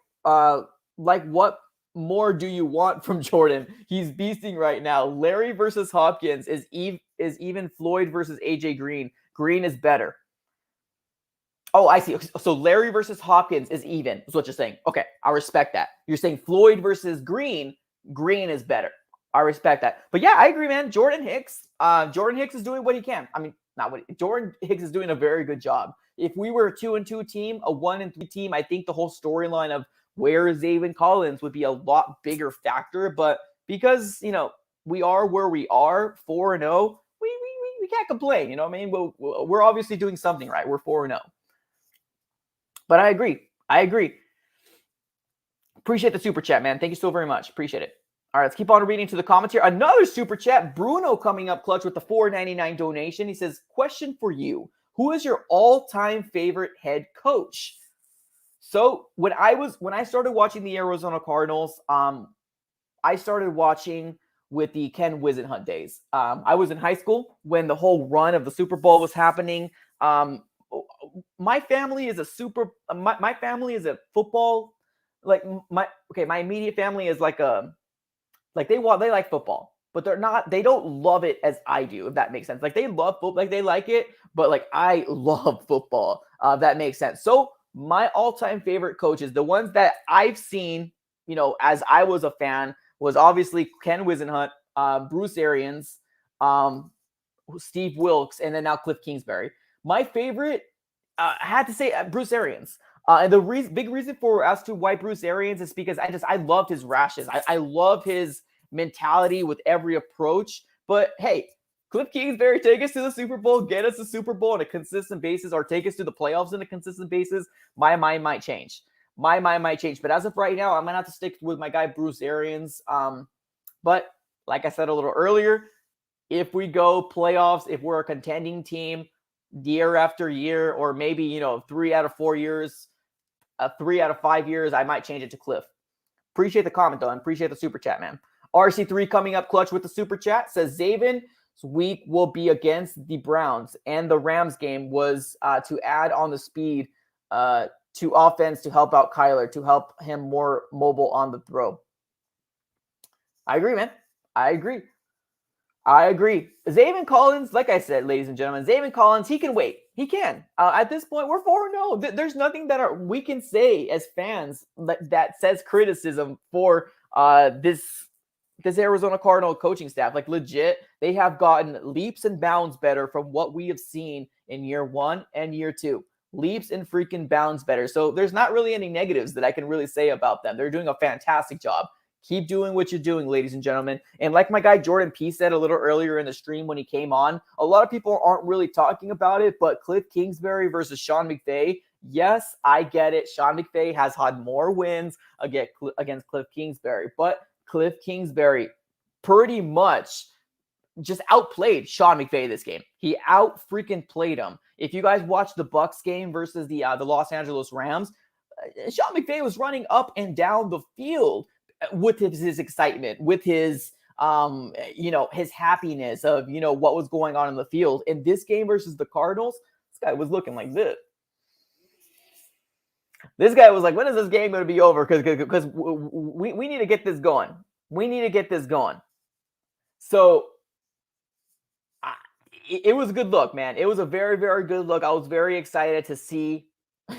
what more do you want from Jordan? He's beasting right now. Larry versus Hopkins is even Floyd versus AJ Green. Green is better. Oh, I see. So Larry versus Hopkins is even, is what you're saying. Okay, I respect that. You're saying Floyd versus Green, Green is better. I respect that. But yeah, I agree, man. Jordan Hicks is doing what he can. I mean, Jordan Hicks is doing a very good job. If we were a 2-2 team, a 1-3 team, I think the whole storyline of where is Zaven Collins would be a lot bigger factor. But because, we are where we are, 4-0, we can't complain. You know what I mean? We're obviously doing something right. We're 4-0. But I agree. Appreciate the super chat, man. Thank you so very much. Appreciate it. All right, let's keep on reading to the comments here. Another super chat. Bruno coming up clutch with the $4.99 donation. He says, question for you. Who is your all-time favorite head coach? So when I started watching the Arizona Cardinals, I started watching with the Ken Whisenhunt days. I was in high school when the whole run of the Super Bowl was happening. My family is a football, my immediate family is they like football, but they don't love it as I do, if that makes sense. Like they love football, like they like it, but I love football. That makes sense. So my all-time favorite coaches, the ones that I've seen, as I was a fan, was obviously Ken Whisenhunt, Bruce Arians, Steve Wilkes, and then now Cliff Kingsbury. My favorite, I had to say Bruce Arians. And the big reason as to why Bruce Arians is because I loved his rashes. I love his mentality with every approach. But hey, Cliff Kingsbury, take us to the Super Bowl, get us the Super Bowl on a consistent basis, or take us to the playoffs on a consistent basis. My mind might change. But as of right now, I'm going to have to stick with my guy, Bruce Arians. But like I said a little earlier, if we go playoffs, if we're a contending team year after year, or maybe, 3 out of 4 years, 3 out of 5 years, I might change it to Cliff. Appreciate the comment, though, and appreciate the super chat, man. RC3 coming up clutch with the super chat says, Zaven's week will be against the Browns, and the Rams game was to add on the speed to offense to help out Kyler, to help him more mobile on the throw. I agree, man. I agree. Zaven Collins, like I said, ladies and gentlemen, Zaven Collins, he can wait. He can. At this point, we're 4-0. There's nothing that we can say as fans that says criticism for this Arizona Cardinal coaching staff. Like legit, they have gotten leaps and bounds better from what we have seen in year 1 and year 2. Leaps and freaking bounds better. So there's not really any negatives that I can really say about them. They're doing a fantastic job. Keep doing what you're doing, ladies and gentlemen. And like my guy Jordan P said a little earlier in the stream when he came on, a lot of people aren't really talking about it, but Cliff Kingsbury versus Sean McVay, yes, I get it. Sean McVay has had more wins against Cliff Kingsbury, but Cliff Kingsbury pretty much just outplayed Sean McVay this game. He out-freaking played him. If you guys watch the Bucs game versus the Los Angeles Rams, Sean McVay was running up and down the field with his excitement, with his his happiness of what was going on in the field. In this game versus the Cardinals, this guy was looking like this. This guy was like, when is this game going to be over? Because we need to get this going. So it was a good look, man. It was a very, very good look. I was very excited to see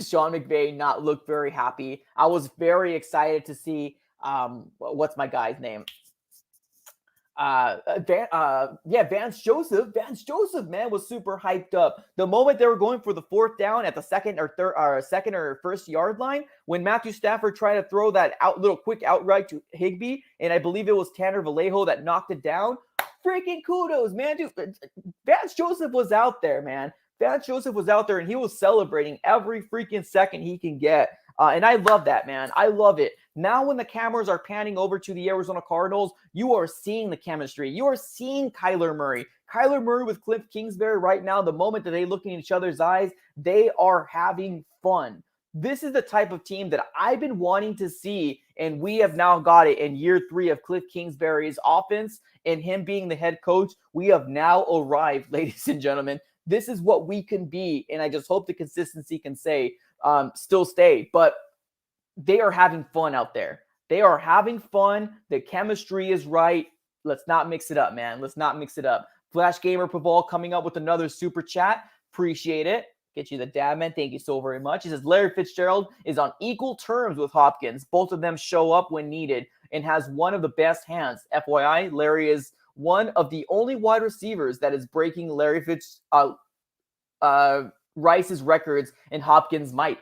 Sean McVay not look very happy. I was very excited to see what's my guy's name? Vance Joseph. Vance Joseph, man, was super hyped up. The moment they were going for the 4th down at the second or first yard line, when Matthew Stafford tried to throw that little quick outright to Higbee, and I believe it was Tanner Vallejo that knocked it down. Freaking kudos, man, dude. Vance Joseph was out there, man. Vance Joseph was out there and he was celebrating every freaking second he can get. And I love that, man. I love it. Now when the cameras are panning over to the Arizona Cardinals, you are seeing the chemistry. You are seeing Kyler Murray. Kyler Murray with Cliff Kingsbury right now, the moment that they look in each other's eyes, they are having fun. This is the type of team that I've been wanting to see, and we have now got it in year 3 of Cliff Kingsbury's offense and him being the head coach. We have now arrived, ladies and gentlemen. This is what we can be, and I just hope the consistency can still stay. But they are having fun out there. They are having fun. The chemistry is right. Let's not mix it up, man. Let's not mix it up. Flash Gamer Paval coming up with another super chat. Appreciate it. Get you the dab, man. Thank you so very much. He says Larry Fitzgerald is on equal terms with Hopkins. Both of them show up when needed and has one of the best hands. FYI, Larry is one of the only wide receivers that is breaking Larry Rice's records, and Hopkins might.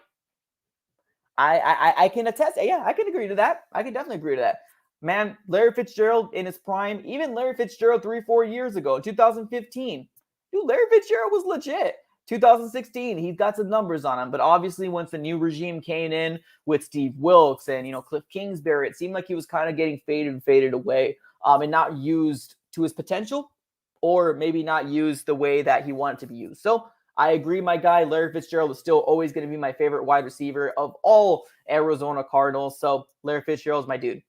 I can attest. Yeah, I can agree to that. I can definitely agree to that. Man, Larry Fitzgerald in his prime, even Larry Fitzgerald 3-4 years ago, 2015, dude, Larry Fitzgerald was legit. 2016, he's got some numbers on him, but obviously once the new regime came in with Steve Wilkes and, Cliff Kingsbury, it seemed like he was kind of getting faded away and not used to his potential, or maybe not used the way that he wanted to be used. So I agree, my guy. Larry Fitzgerald is still always going to be my favorite wide receiver of all Arizona Cardinals. So Larry Fitzgerald is my dude.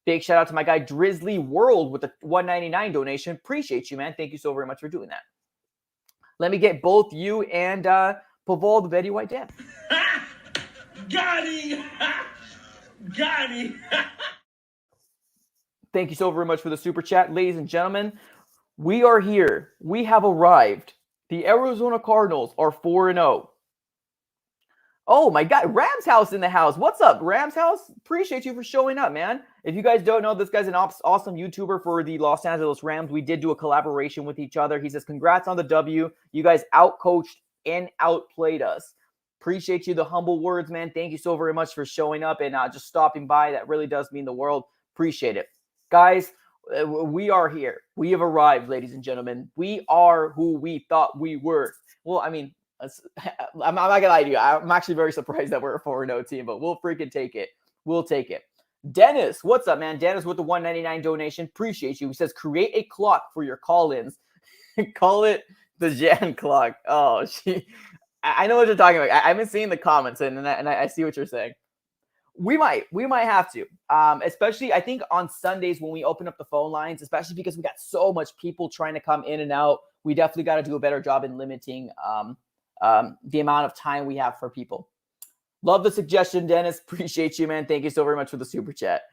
Big shout out to my guy Drizzly World with the $1.99 donation. Appreciate you, man. Thank you so very much for doing that. Let me get both you and Paval the Betty White Dad. Got him! Got him! Thank you so very much for the super chat. Ladies and gentlemen, we are here. We have arrived. The Arizona Cardinals are 4-0. Oh, my God. Rams House in the house. What's up, Rams House? Appreciate you for showing up, man. If you guys don't know, this guy's an awesome YouTuber for the Los Angeles Rams. We did do a collaboration with each other. He says, congrats on the W. You guys outcoached and outplayed us. Appreciate you, the humble words, man. Thank you so very much for showing up and just stopping by. That really does mean the world. Appreciate it. Guys, we are here. We have arrived, ladies and gentlemen. We are who we thought we were. Well, I mean, I'm not going to lie to you. I'm actually very surprised that we're a 4-0 team, but we'll freaking take it. We'll take it. Dennis, what's up, man? Dennis with the $1.99 donation. Appreciate you. He says, create a clock for your call-ins. Call it the Jan clock. Oh, I know what you're talking about. I've been seeing the comments, and I see what you're saying. We might have to, especially I think on Sundays when we open up the phone lines, especially because we got so much people trying to come in and out. We definitely got to do a better job in limiting the amount of time we have for people. Love the suggestion, Dennis. Appreciate you, man. Thank you so very much for the super chat.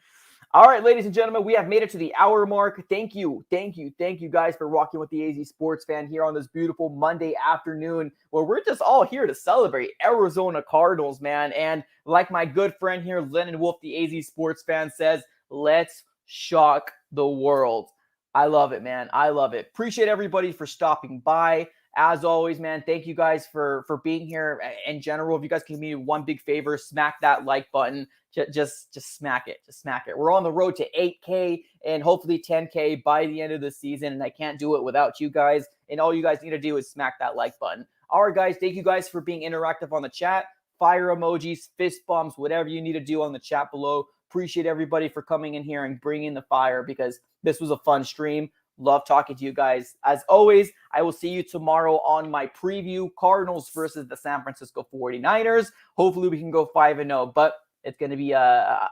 All right, ladies and gentlemen, we have made it to the hour mark. Thank you guys for rocking with the AZ Sports Fan here on this beautiful Monday afternoon where we're just all here to celebrate Arizona Cardinals, man. And like my good friend here, Lennon Wolf, the AZ Sports Fan says, let's shock the world. I love it, man. I love it. Appreciate everybody for stopping by. As always, man, thank you guys for being here in general. If you guys can do me one big favor, smack that like button. Just smack it. Just smack it. We're on the road to 8K and hopefully 10K by the end of the season, and I can't do it without you guys. And all you guys need to do is smack that like button. All right, guys, thank you guys for being interactive on the chat. Fire emojis, fist bumps, whatever you need to do on the chat below. Appreciate everybody for coming in here and bringing the fire because this was a fun stream. Love talking to you guys. As always, I will see you tomorrow on my preview, Cardinals versus the San Francisco 49ers. Hopefully we can go 5-0, but it's going to be a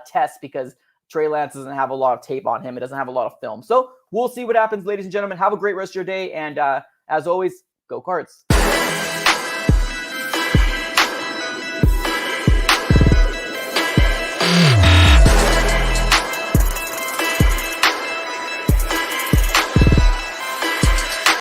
test because Trey Lance doesn't have a lot of tape on him. It doesn't have a lot of film. So we'll see what happens, ladies and gentlemen. Have a great rest of your day. And as always, go Cards.